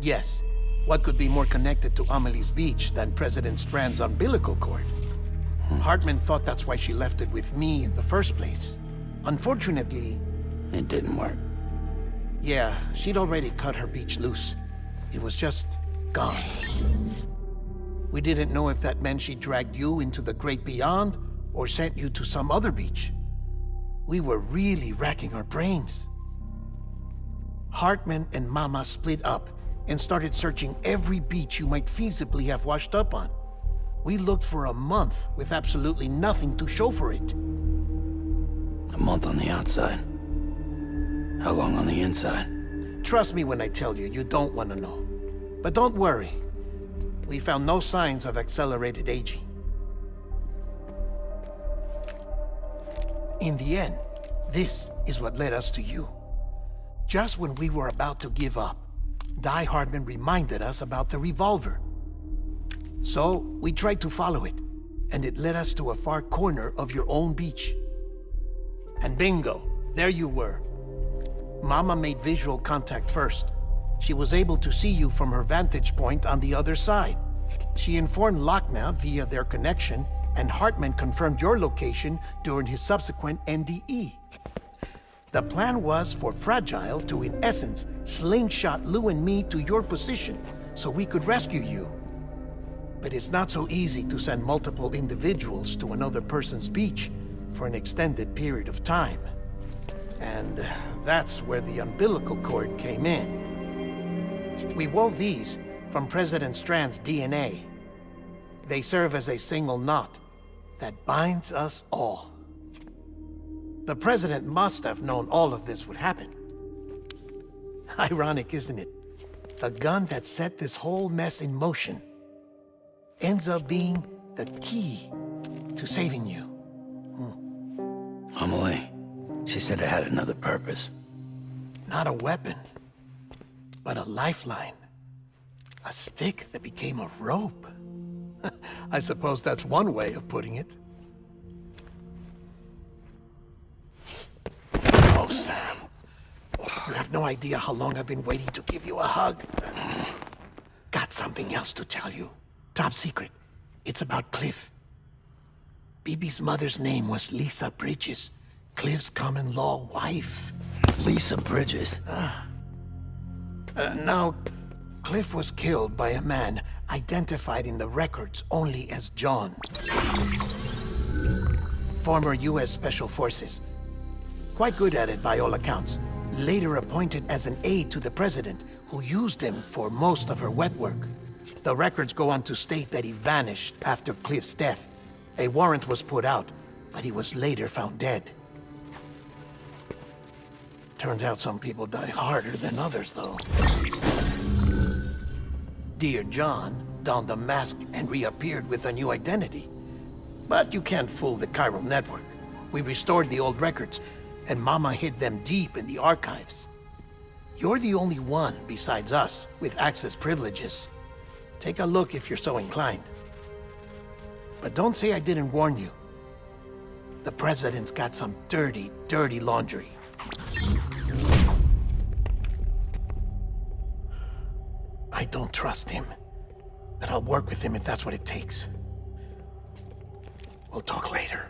Yes. What could be more connected to Amelie's beach than President Strand's umbilical cord? Hartman thought that's why she left it with me in the first place. Unfortunately... It didn't work. Yeah, she'd already cut her beach loose. It was just gone. We didn't know if that meant she dragged you into the great beyond or sent you to some other beach. We were really racking our brains. Hartman and Mama split up and started searching every beach you might feasibly have washed up on. We looked for a month with absolutely nothing to show for it. A month on the outside. How long on the inside? Trust me when I tell you, you don't want to know. But don't worry. We found no signs of accelerated aging. In the end, this is what led us to you. Just when we were about to give up, Die Hardman reminded us about the revolver. So, we tried to follow it, and it led us to a far corner of your own beach. And bingo, there you were. Mama made visual contact first. She was able to see you from her vantage point on the other side. She informed Lochner via their connection, and Hartman confirmed your location during his subsequent NDE. The plan was for Fragile to, in essence, slingshot Lou and me to your position so we could rescue you. But it's not so easy to send multiple individuals to another person's beach for an extended period of time. And that's where the umbilical cord came in. We wove these from President Strand's DNA. They serve as a single knot that binds us all. The President must have known all of this would happen. Ironic, isn't it? The gun that set this whole mess in motion ends up being the key to saving you. Amelie, she said it had another purpose. Not a weapon, but a lifeline. A stick that became a rope. I suppose that's one way of putting it. Oh, Sam. You have no idea how long I've been waiting to give you a hug. Got something else to tell you. Top secret. It's about Cliff. Bibi's mother's name was Lisa Bridges, Cliff's common-law wife. Lisa Bridges? Now, Cliff was killed by a man identified in the records only as John. Former U.S. Special Forces. Quite good at it by all accounts. Later appointed as an aide to the president, who used him for most of her wet work. The records go on to state that he vanished after Cliff's death. A warrant was put out, but he was later found dead. Turns out some people die harder than others, though. Dear John donned a mask and reappeared with a new identity. But you can't fool the chiral network. We restored the old records, and Mama hid them deep in the archives. You're the only one besides us with access privileges. Take a look if you're so inclined. But don't say I didn't warn you. The President's got some dirty, dirty laundry. I don't trust him, but I'll work with him if that's what it takes. We'll talk later.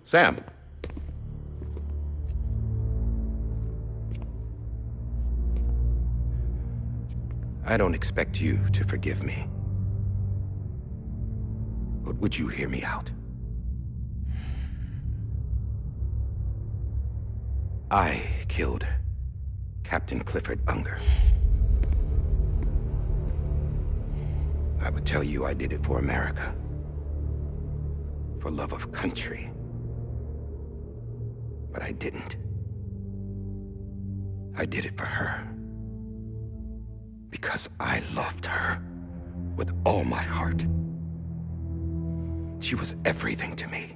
Sam. I don't expect you to forgive me. But would you hear me out? I killed Captain Clifford Unger. I would tell you I did it for America. For love of country. But I didn't. I did it for her. Because I loved her with all my heart. She was everything to me.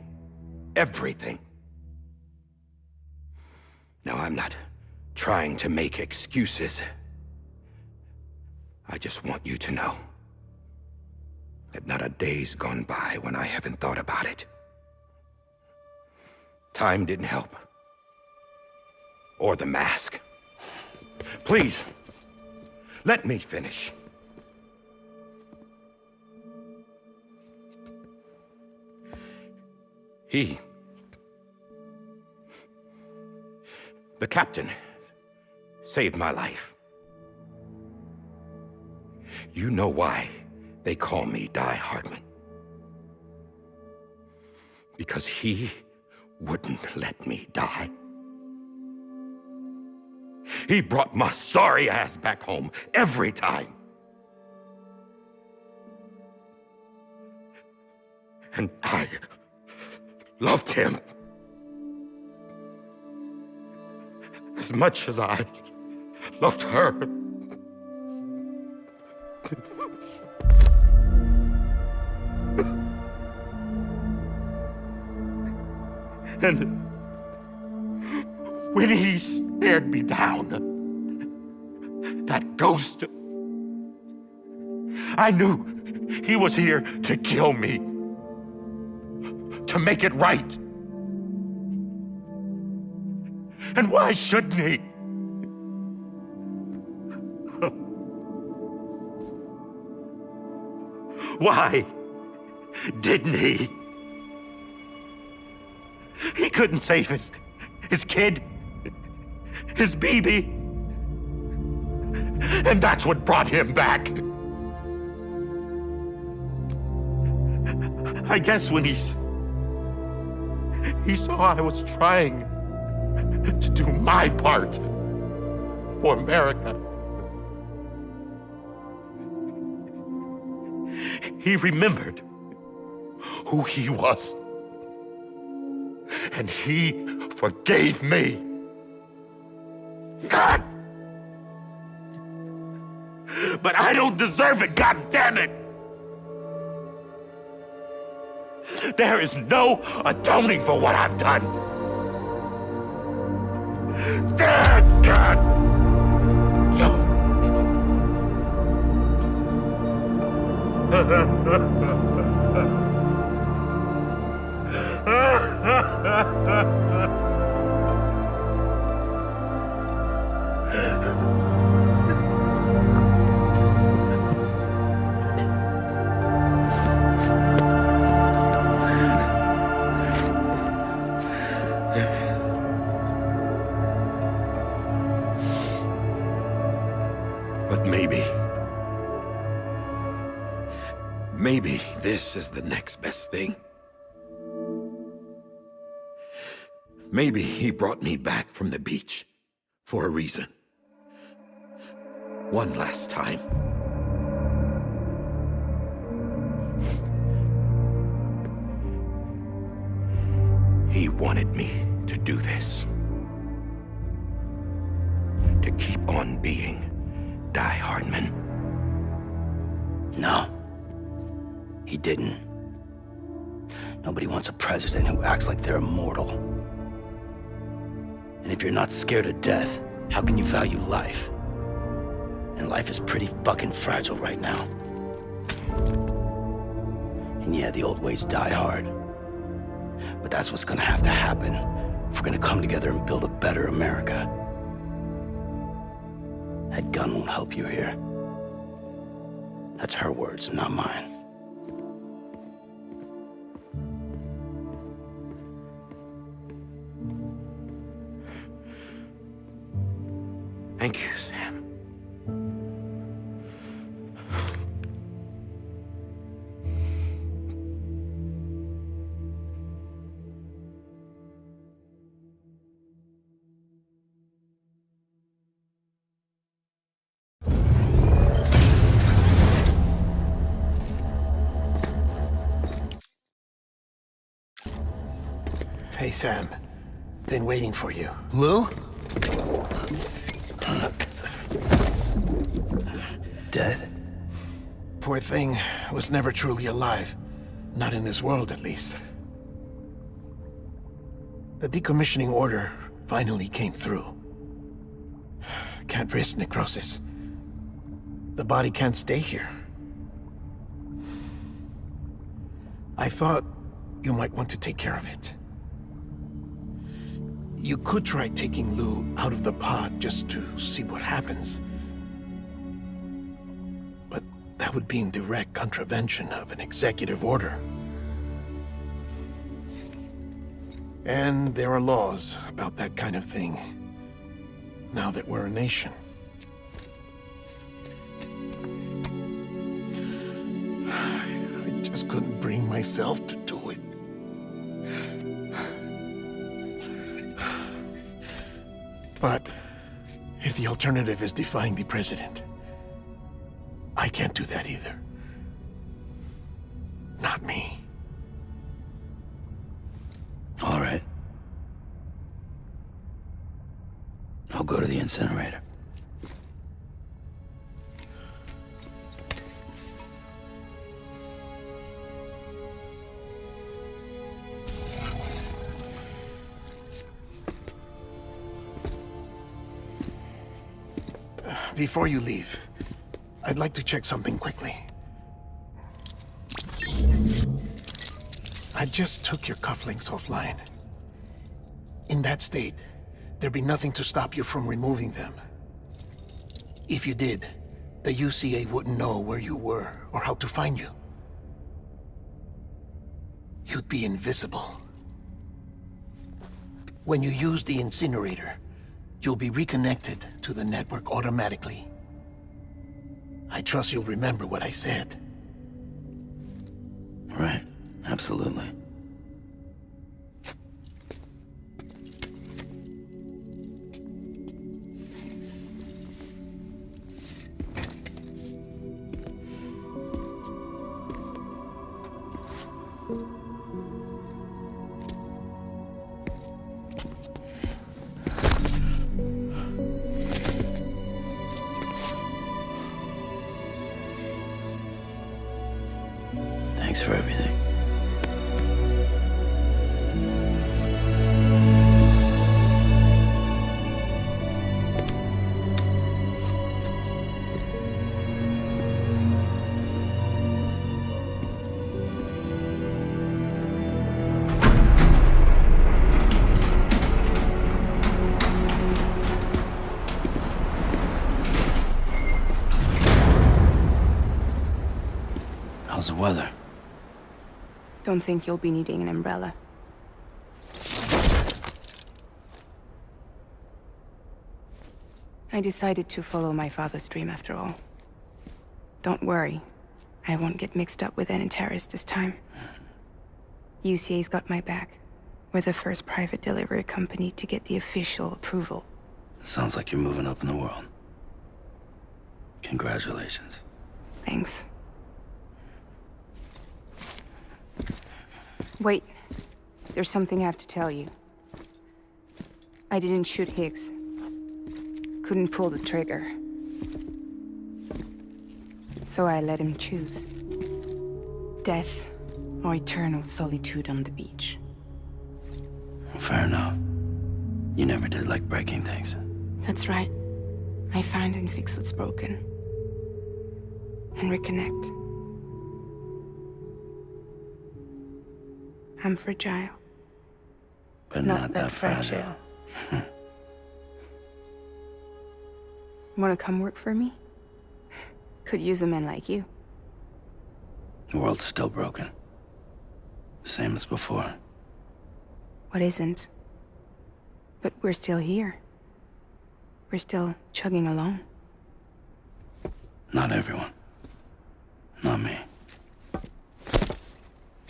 Everything. Now, I'm not trying to make excuses. I just want you to know that not a day's gone by when I haven't thought about it. Time didn't help. Or the mask. Please, let me finish. The captain, saved my life. You know why they call me Die Hardman. Because he wouldn't let me die. He brought my sorry ass back home every time. And I loved him as much as I loved her. And when he stared me down, that ghost, I knew he was here to kill me, to make it right. And why shouldn't he? Why didn't he? He couldn't save his kid, his baby. And that's what brought him back. I guess when he saw I was trying to do my part for America, he remembered who he was. And he forgave me. God! But I don't deserve it, God damn it! There is no atoning for what I've done. God! But maybe this is the next best thing. Maybe he brought me back from the beach for a reason. One last time. He wanted me to do this. To keep on being Die Hardman. No. He didn't. Nobody wants a president who acts like they're immortal. And if you're not scared of death, how can you value life? And life is pretty fucking fragile right now. And yeah, the old ways die hard. But that's what's gonna have to happen if we're gonna come together and build a better America. That gun won't help you here. That's her words, not mine. Thank you, Sam. Hey, Sam. Been waiting for you. Lou? Dead? Poor thing was never truly alive. Not in this world, at least. The decommissioning order finally came through. Can't risk necrosis. The body can't stay here. I thought you might want to take care of it. You could try taking Lou out of the pod just to see what happens. But that would be in direct contravention of an executive order. And there are laws about that kind of thing, now that we're a nation. I just couldn't bring myself to do it. But if the alternative is defying the president, I can't do that either. Not me. All right. I'll go to the incinerator. Before you leave, I'd like to check something quickly. I just took your cufflinks offline. In that state, there'd be nothing to stop you from removing them. If you did, the UCA wouldn't know where you were or how to find you. You'd be invisible. When you use the incinerator, you'll be reconnected to the network automatically. I trust you'll remember what I said. Right, absolutely. Thanks for everything. How's the weather? Don't think you'll be needing an umbrella. I decided to follow my father's dream after all. Don't worry. I won't get mixed up with any terrorists this time. UCA's got my back. We're the first private delivery company to get the official approval. Sounds like you're moving up in the world. Congratulations. Thanks. Wait. There's something I have to tell you. I didn't shoot Higgs. Couldn't pull the trigger. So I let him choose. Death or eternal solitude on the beach. Fair enough. You never did like breaking things. That's right. I find and fix what's broken. And reconnect. I'm fragile. But not that fragile. Wanna come work for me? Could use a man like you. The world's still broken. Same as before. What isn't? But we're still here. We're still chugging along. Not everyone. Not me.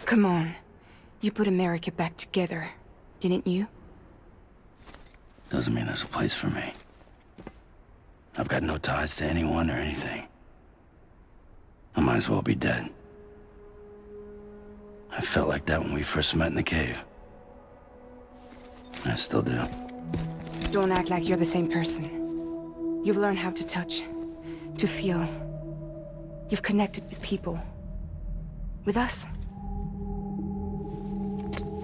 Come on. You put America back together, didn't you? Doesn't mean there's a place for me. I've got no ties to anyone or anything. I might as well be dead. I felt like that when we first met in the cave. I still do. Don't act like you're the same person. You've learned how to touch, to feel. You've connected with people. With us.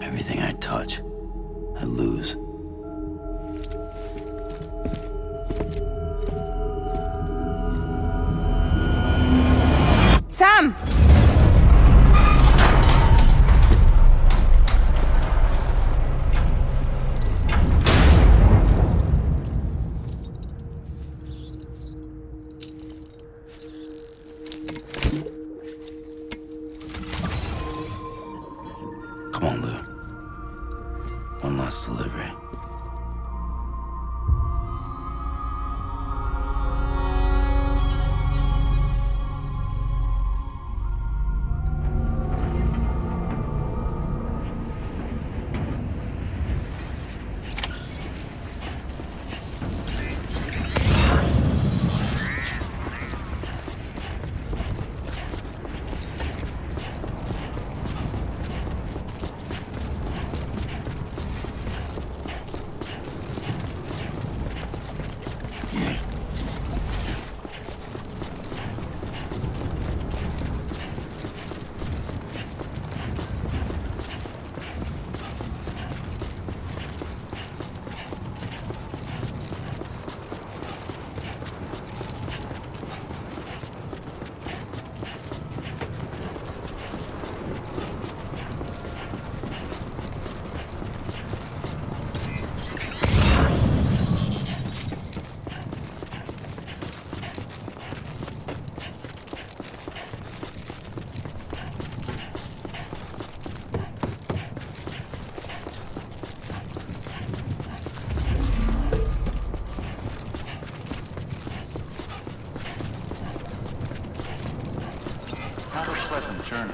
Everything I touch, I lose. Sam! Come on, Lou. One last delivery. Have a pleasant journey.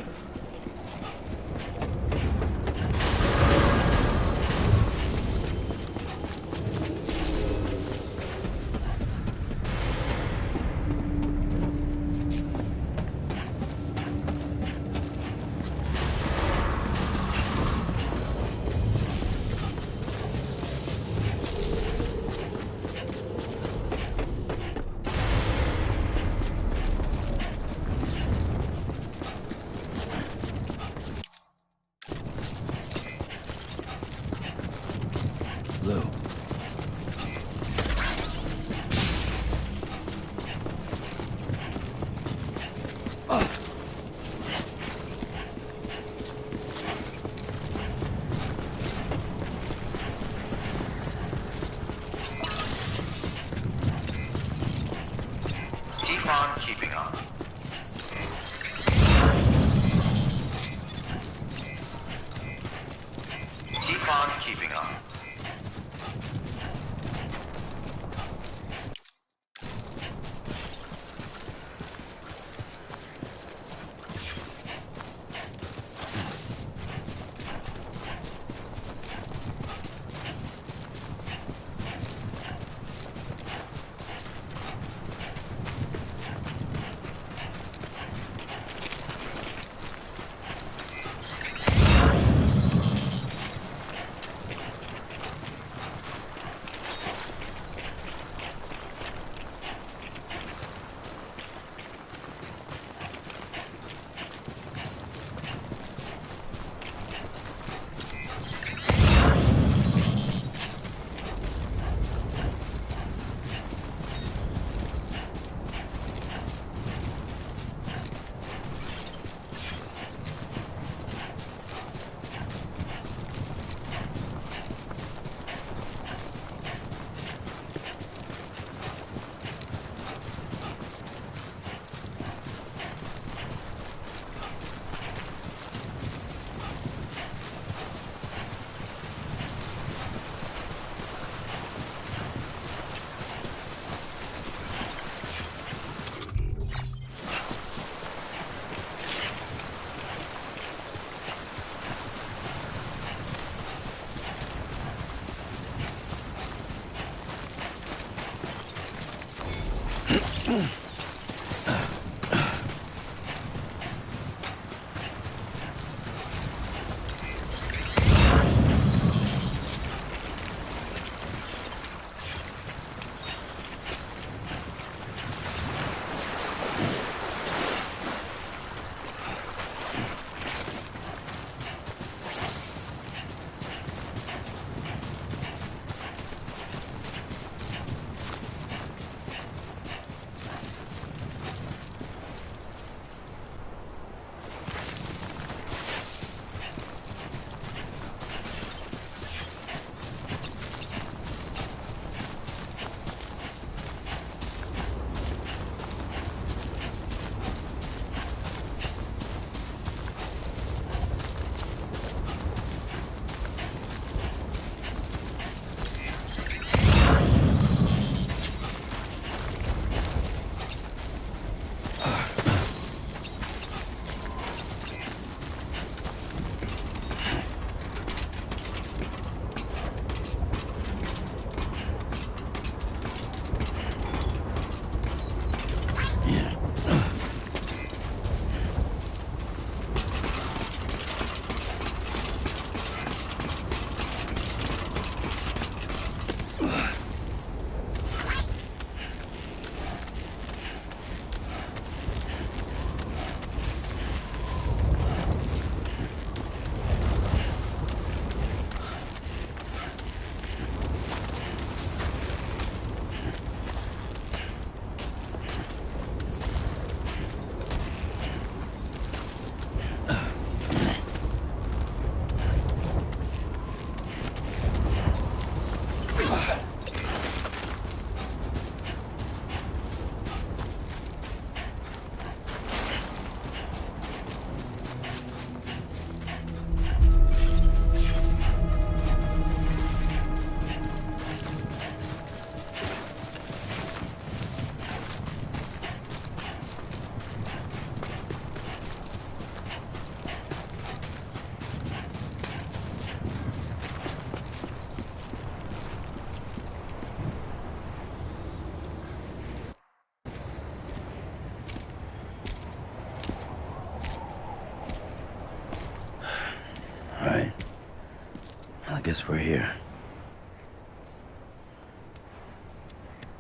guess we're here.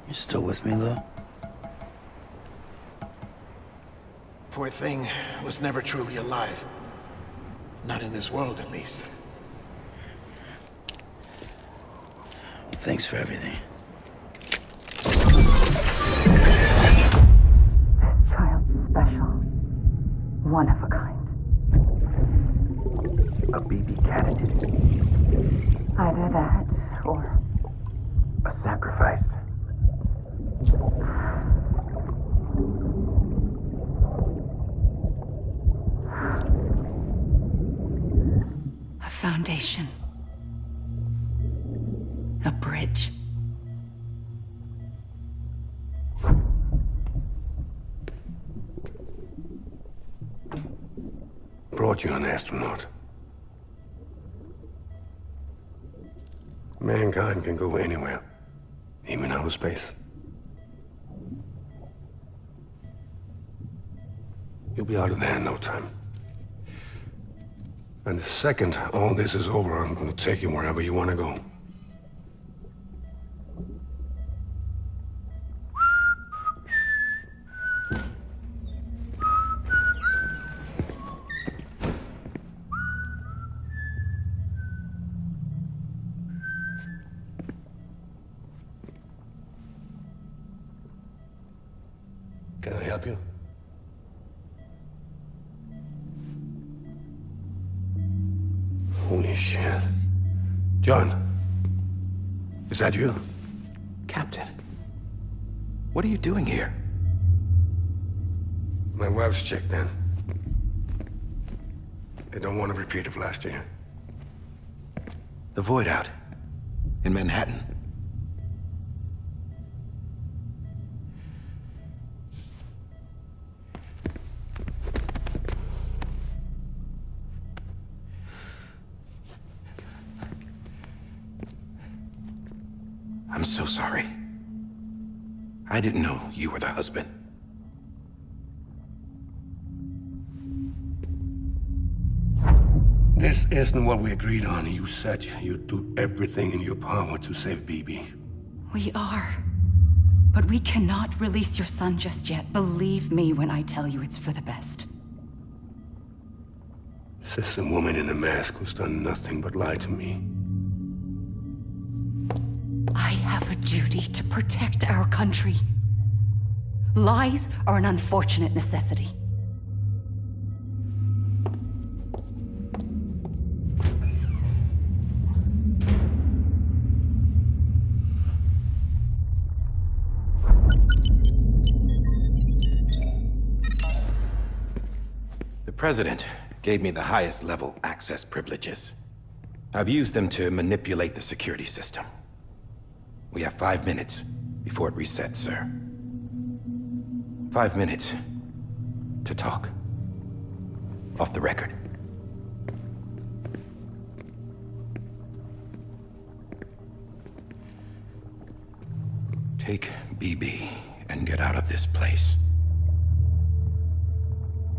You still with me, Lou? Poor thing was never truly alive. Not in this world, at least. Thanks for everything. Child special. One of a kind. A BB candidate. Either that, or... A sacrifice. A foundation. A bridge. Brought you an astronaut. Mankind can go anywhere, even outer space. You'll be out of there in no time. And the second all this is over, I'm gonna take you wherever you wanna go. Can I help you? Holy shit. John, is that you? Captain, what are you doing here? My wife's checked in. They don't want a repeat of last year. The Void Out in Manhattan. I'm so sorry. I didn't know you were the husband. This isn't what we agreed on. You said you'd do everything in your power to save BB. We are. But we cannot release your son just yet. Believe me when I tell you it's for the best. This is a woman in a mask who's done nothing but lie to me. I have a duty to protect our country. Lies are an unfortunate necessity. The President gave me the highest level access privileges. I've used them to manipulate the security system. We have 5 minutes before it resets, sir. 5 minutes to talk. Off the record. Take BB and get out of this place.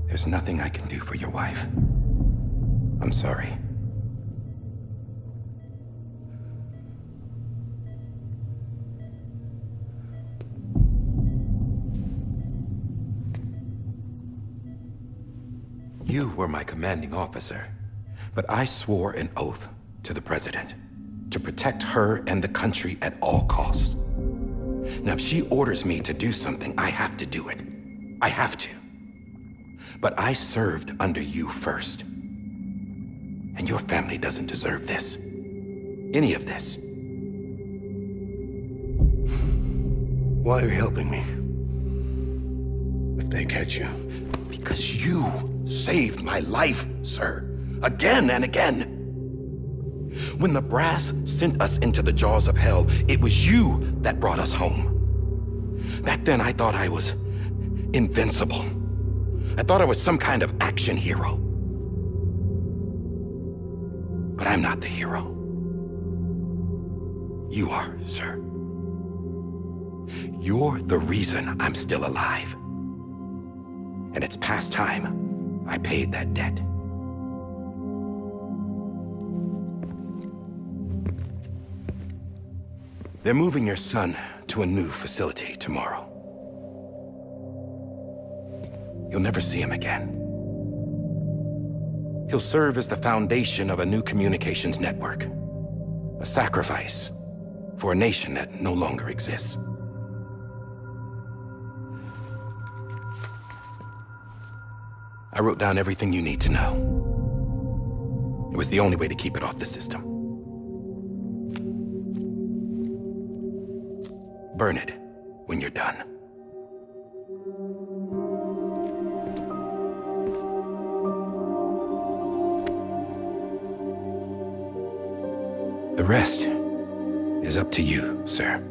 There's nothing I can do for your wife. I'm sorry. You were my commanding officer, but I swore an oath to the President to protect her and the country at all costs. Now, if she orders me to do something, I have to do it. I have to. But I served under you first. And your family doesn't deserve this. Any of this. Why are you helping me? If they catch you. Because you saved my life, sir. Again and again. When the brass sent us into the jaws of hell, it was you that brought us home. Back then, I thought I was invincible. I thought I was some kind of action hero. But I'm not the hero. You are, sir. You're the reason I'm still alive. And it's past time I paid that debt. They're moving your son to a new facility tomorrow. You'll never see him again. He'll serve as the foundation of a new communications network. A sacrifice for a nation that no longer exists. I wrote down everything you need to know. It was the only way to keep it off the system. Burn it when you're done. The rest is up to you, sir.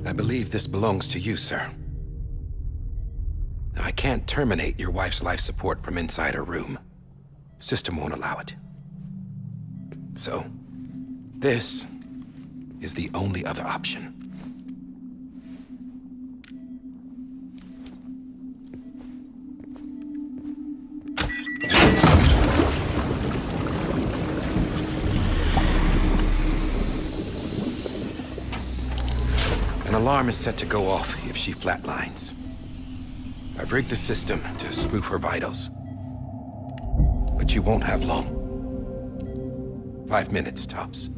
I believe this belongs to you, sir. I can't terminate your wife's life support from inside her room. System won't allow it. So, this is the only other option. An alarm is set to go off if she flatlines. I've rigged the system to spoof her vitals. But you won't have long. 5 minutes, tops.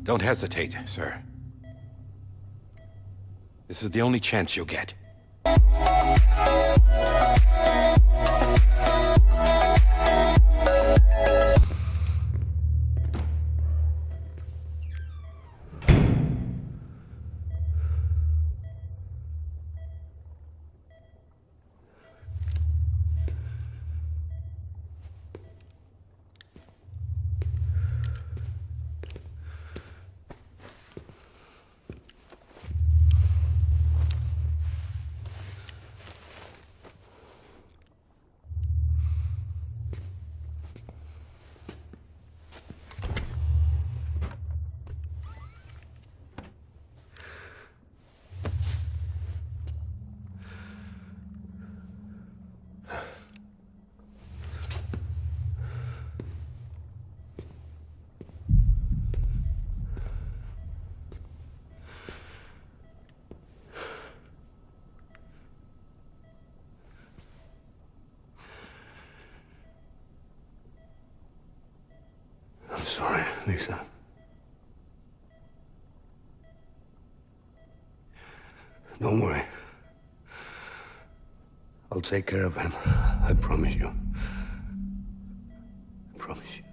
Don't hesitate, sir. This is the only chance you'll get. I'm sorry, Lisa. Don't worry. I'll take care of him. I promise you. I promise you.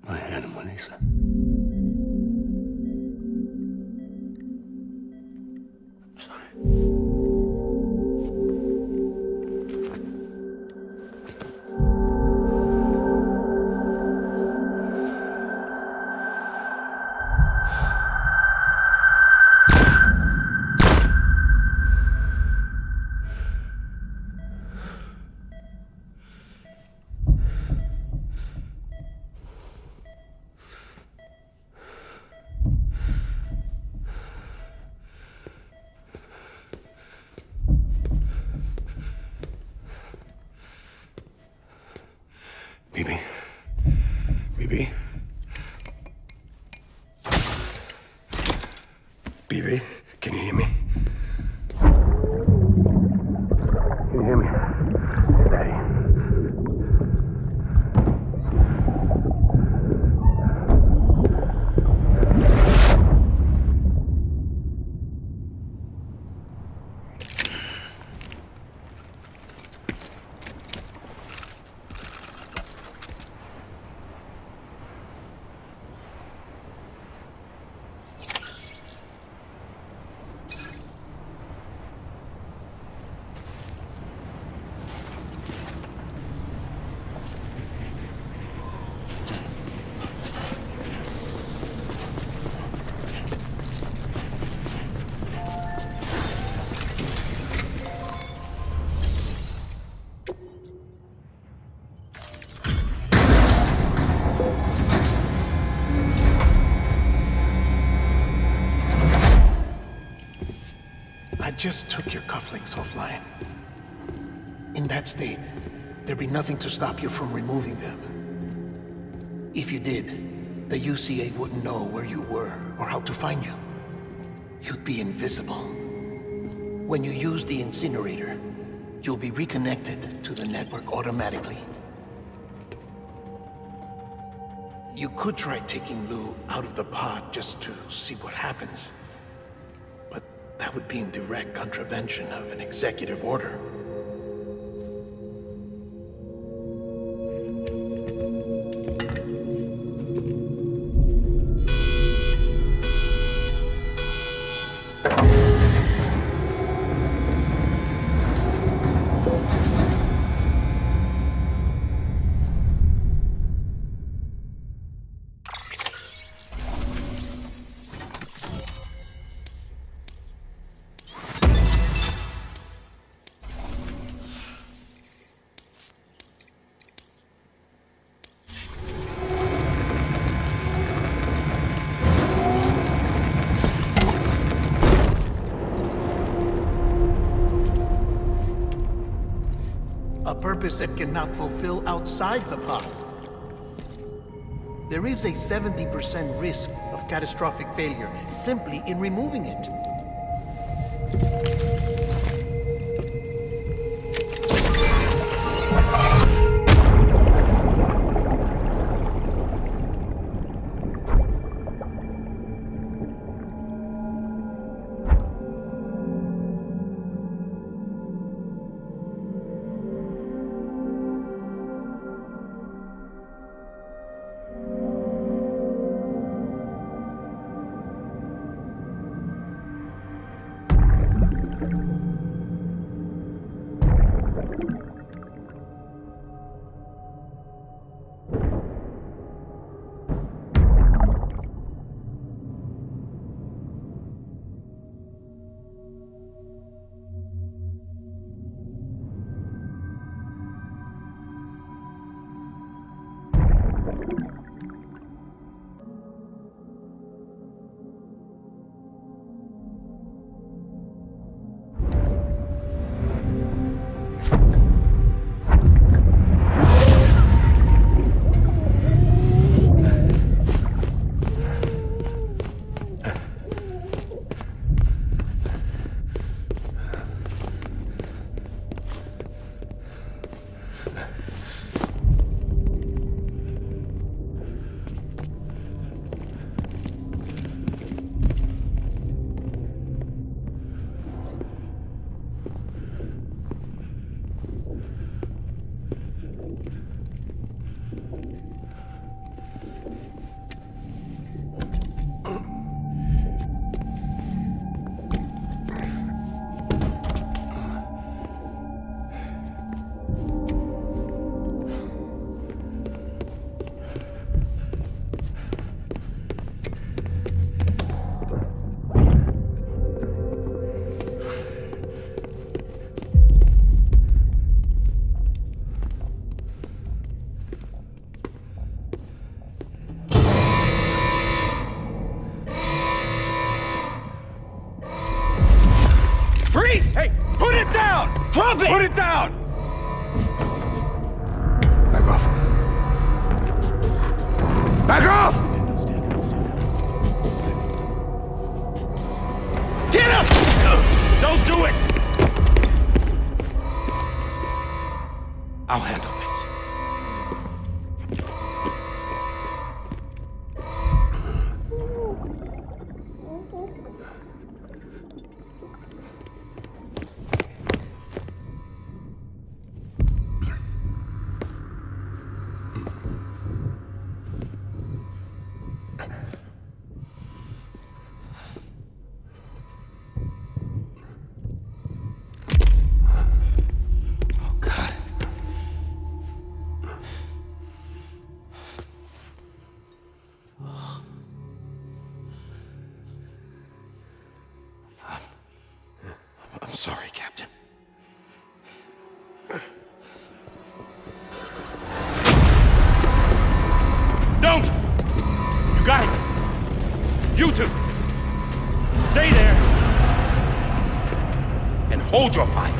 My animal, Lisa. I'm sorry. I just took your cufflinks offline. In that state, there'd be nothing to stop you from removing them. If you did, the UCA wouldn't know where you were or how to find you. You'd be invisible. When you use the incinerator, you'll be reconnected to the network automatically. You could try taking Lou out of the pod just to see what happens. But that would be in direct contravention of an executive order. Purpose that cannot fulfill outside the pod. There is a 70% risk of catastrophic failure simply in removing it. Hey, put it down! Drop it! Put it down! Back off. Back off! Get up! Don't do it! I'll handle this. I'm sorry, Captain. Don't! You got it! You two! Stay there! hold your fire.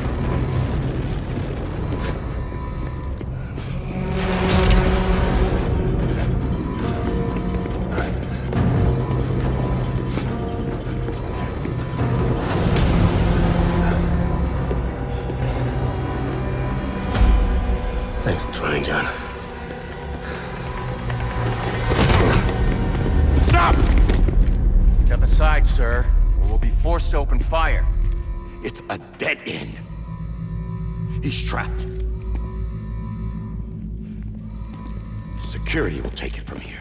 Thanks for trying, John. Stop! Step aside, sir, or we'll be forced to open fire. It's a dead end. He's trapped. Security will take it from here.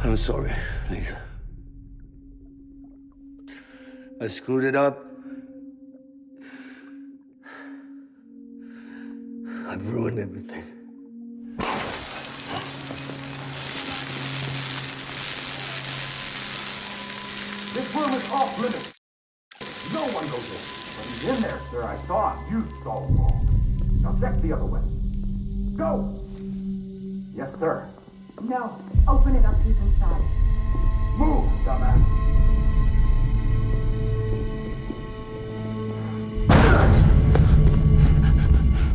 I'm sorry, Lisa. I screwed it up. I've ruined everything. This room is off limits. No one goes in. But he's in there, sir. I saw him. You saw him all. Now check the other way. Go! Yes, sir. No. Open it up. He's inside. Move, dumbass.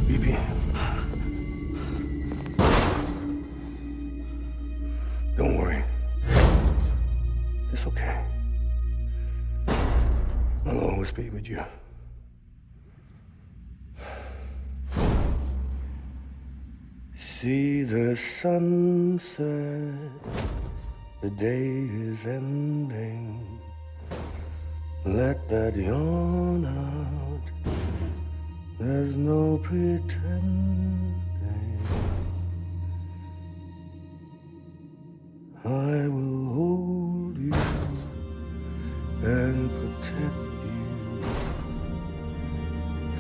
BB. Don't worry. It's okay. I'll always be with you. See the sunset, the day is ending. Let that yawn out, there's no pretending. I will hold you and protect you.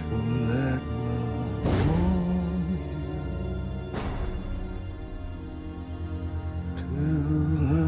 So let love warm you till the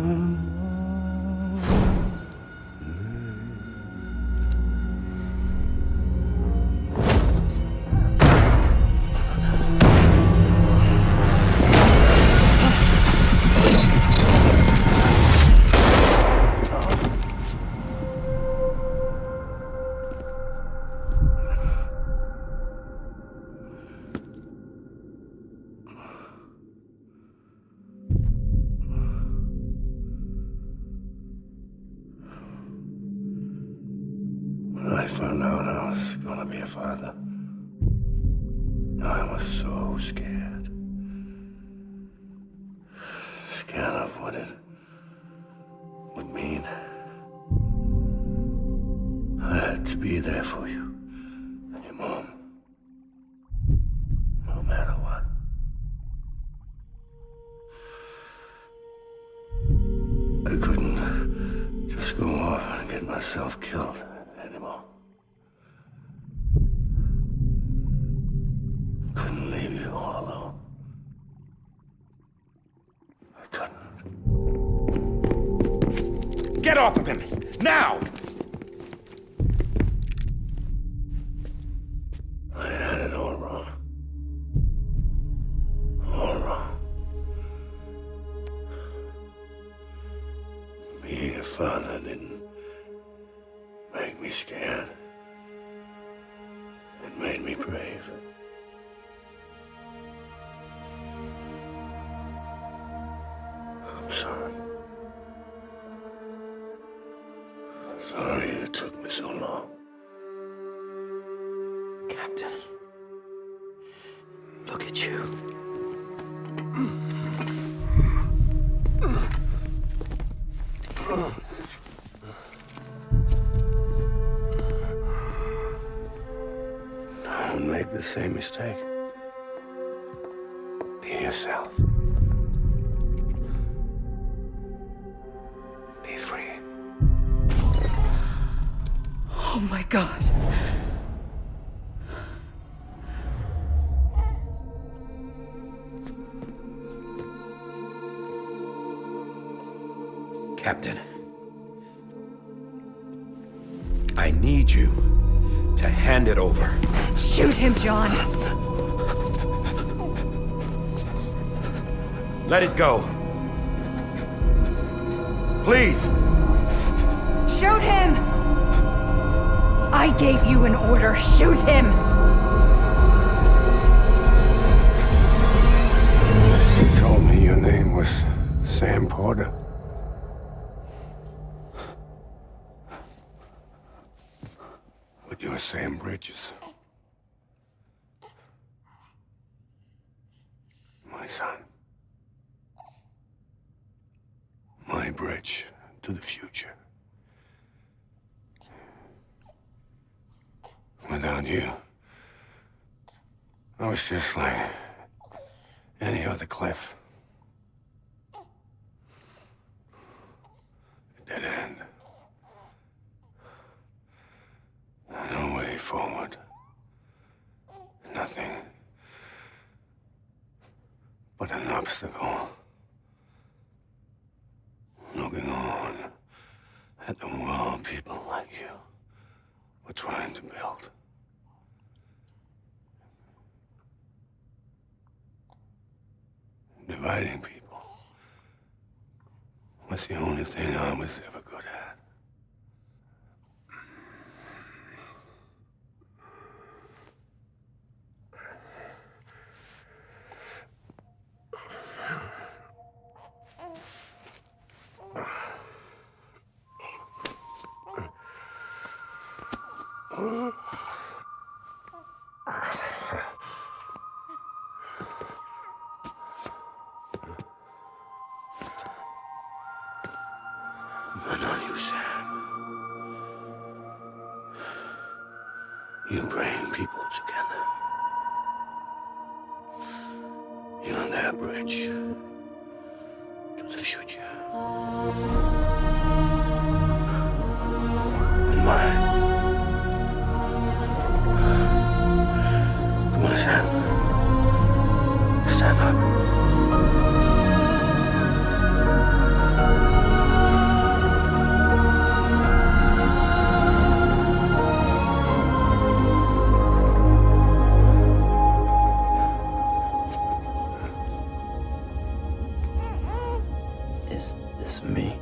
When I found out I was gonna be a father, I was so scared. Scared of what it would mean. I had to be there for you and your mom, no matter what. I couldn't just go off and get myself killed anymore. couldn't leave you all alone. I couldn't. Get off of him! Now! I had it all wrong. All wrong. Being a father didn't make me scared. It made me brave. I'm sorry. Sorry it took me so long. Captain, look at you. Don't make the same mistake. Be yourself. Be free. Oh my God. Captain, I need you to hand it over. Shoot him, John. Let it go. Please. Shoot him! I gave you an order. Shoot him! You told me your name was Sam Porter. But you're Sam Bridges. My son. My bridge to the future. Without you, I was just like any other Cliff. A dead end. No way forward. Nothing but an obstacle. Looking on at the world people like you were trying to build. Dividing people was the only thing I was ever good at. But not you, Sam. You bring people together. You're their bridge to the future. And mine. Come on, Sam. Stand up. Is this me?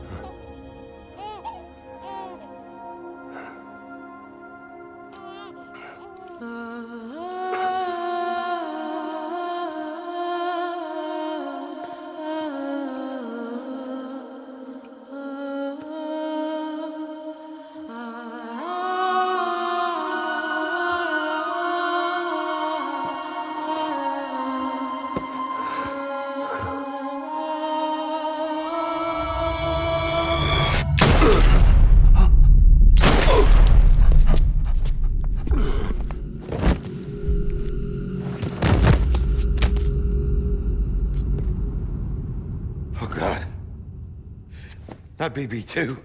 Not BB2.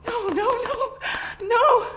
No, no, no, no!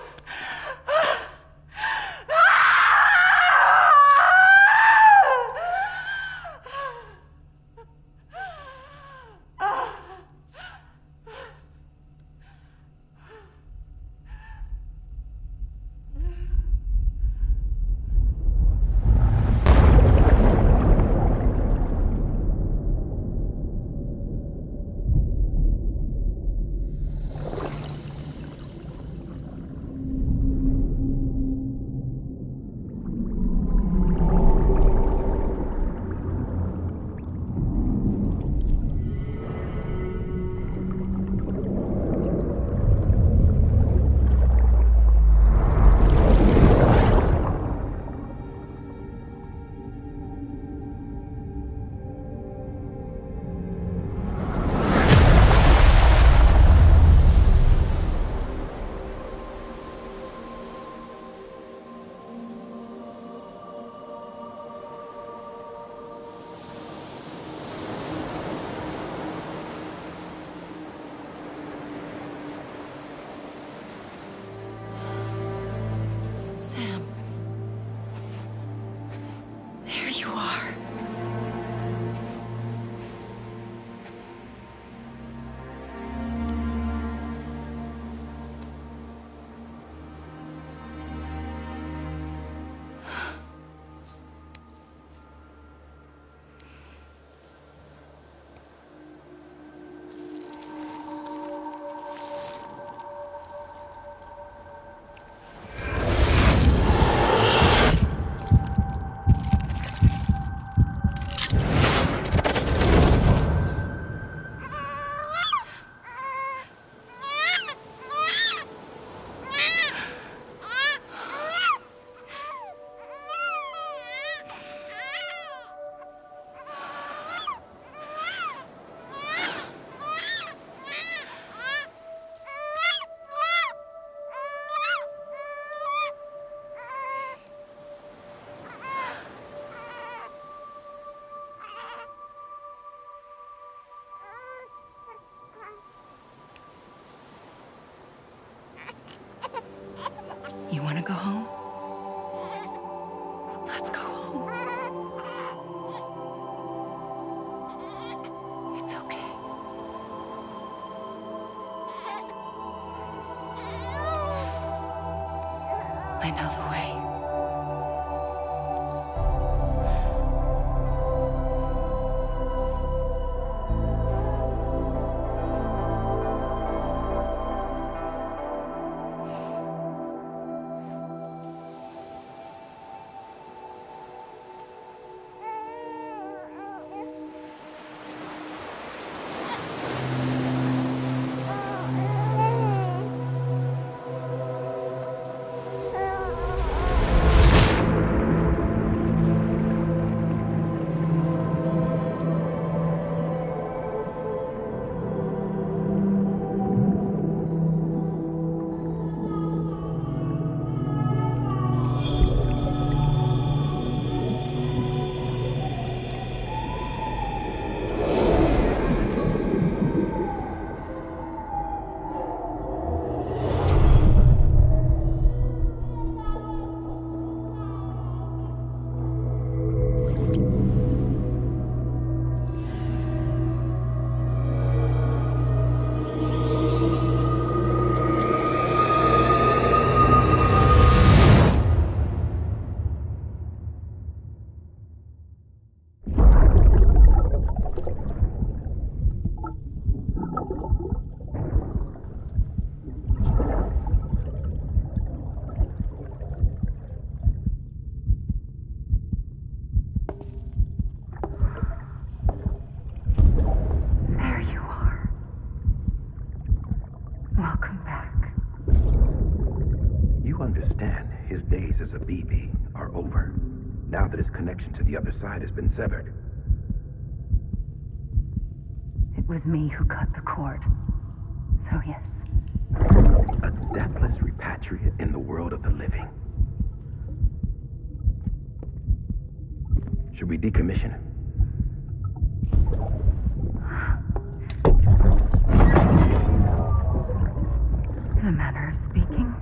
I know the way. To the other side has been severed. It was me who cut the cord. So yes. A deathless repatriate in the world of the living. Should we decommission him? In a manner of speaking.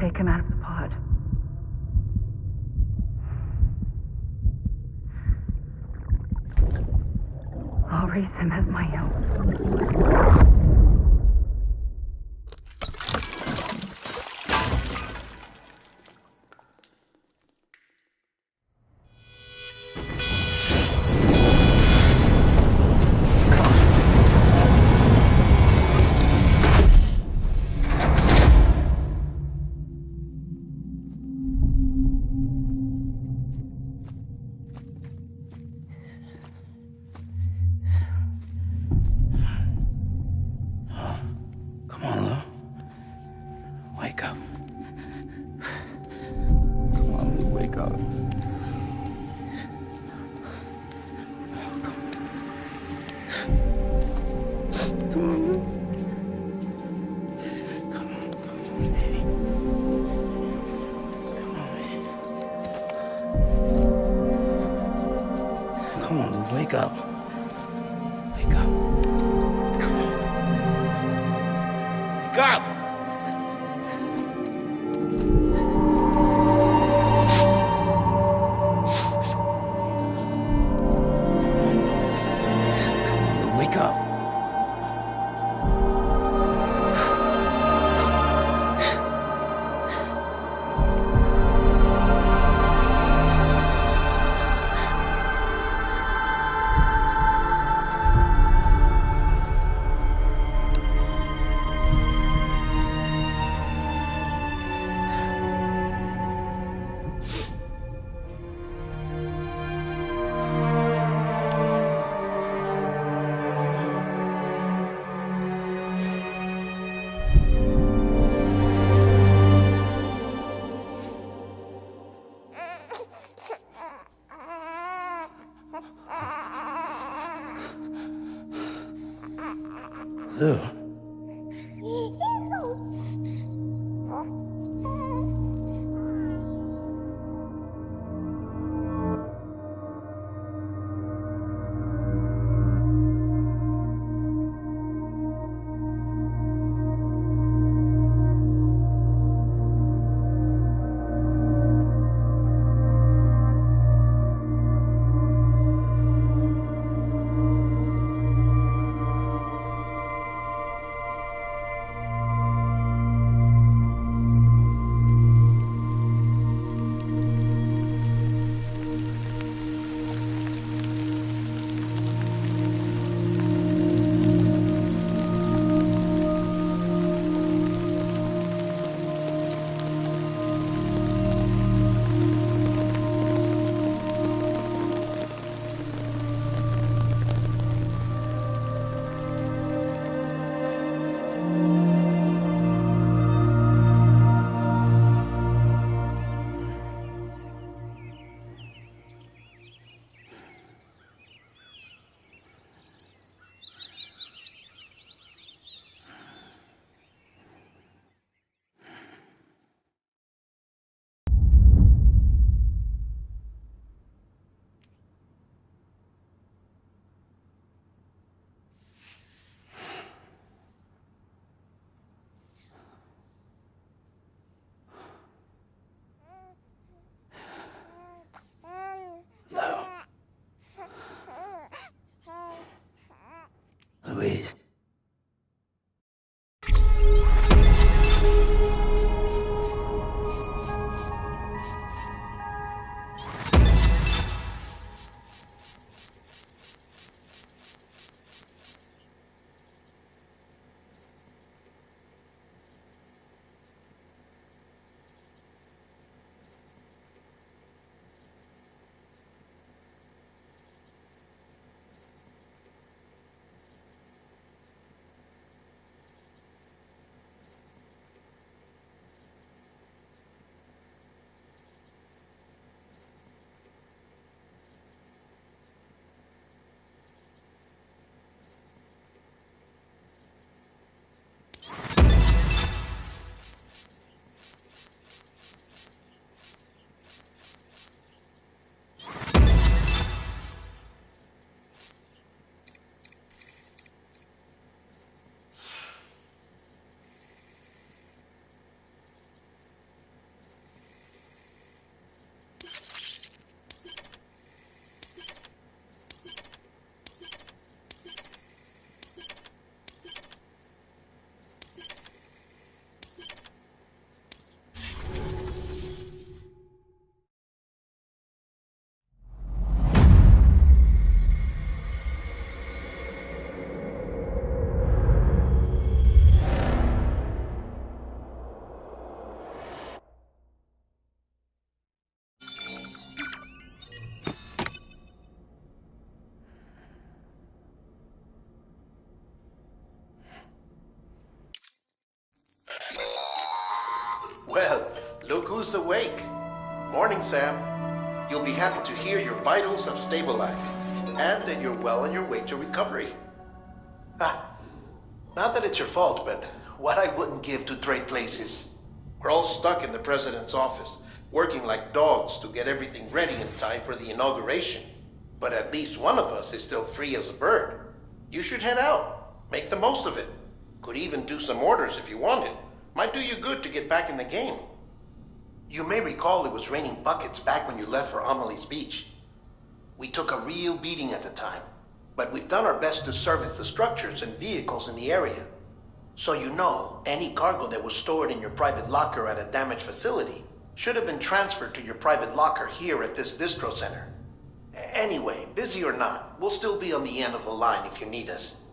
Take him out of the pod. I'll raise him as my own. Wake up. Wake up. Come on. Wake up! Wake up. Lou. Well, look who's awake. Morning, Sam. You'll be happy to hear your vitals have stabilized, and that you're well on your way to recovery. Not that it's your fault, but what I wouldn't give to trade places. We're all stuck in the president's office, working like dogs to get everything ready in time for the inauguration. But at least one of us is still free as a bird. You should head out. Make the most of it. Could even do some orders if you wanted. Might do you good to get back in the game. You may recall it was raining buckets back when you left for Amelie's Beach. We took a real beating at the time, but we've done our best to service the structures and vehicles in the area. So you know, any cargo that was stored in your private locker at a damaged facility should have been transferred to your private locker here at this distro center. Anyway, busy or not, we'll still be on the end of the line if you need us.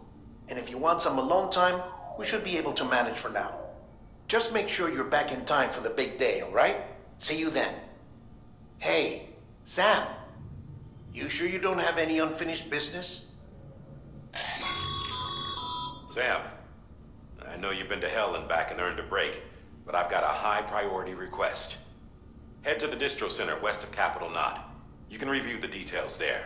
And if you want some alone time, we should be able to manage for now. Just make sure you're back in time for the big day, all right? See you then. Hey, Sam, you sure you don't have any unfinished business? Sam, I know you've been to hell and back and earned a break, but I've got a high priority request. Head to the distro center west of Capital Knot. You can review the details there.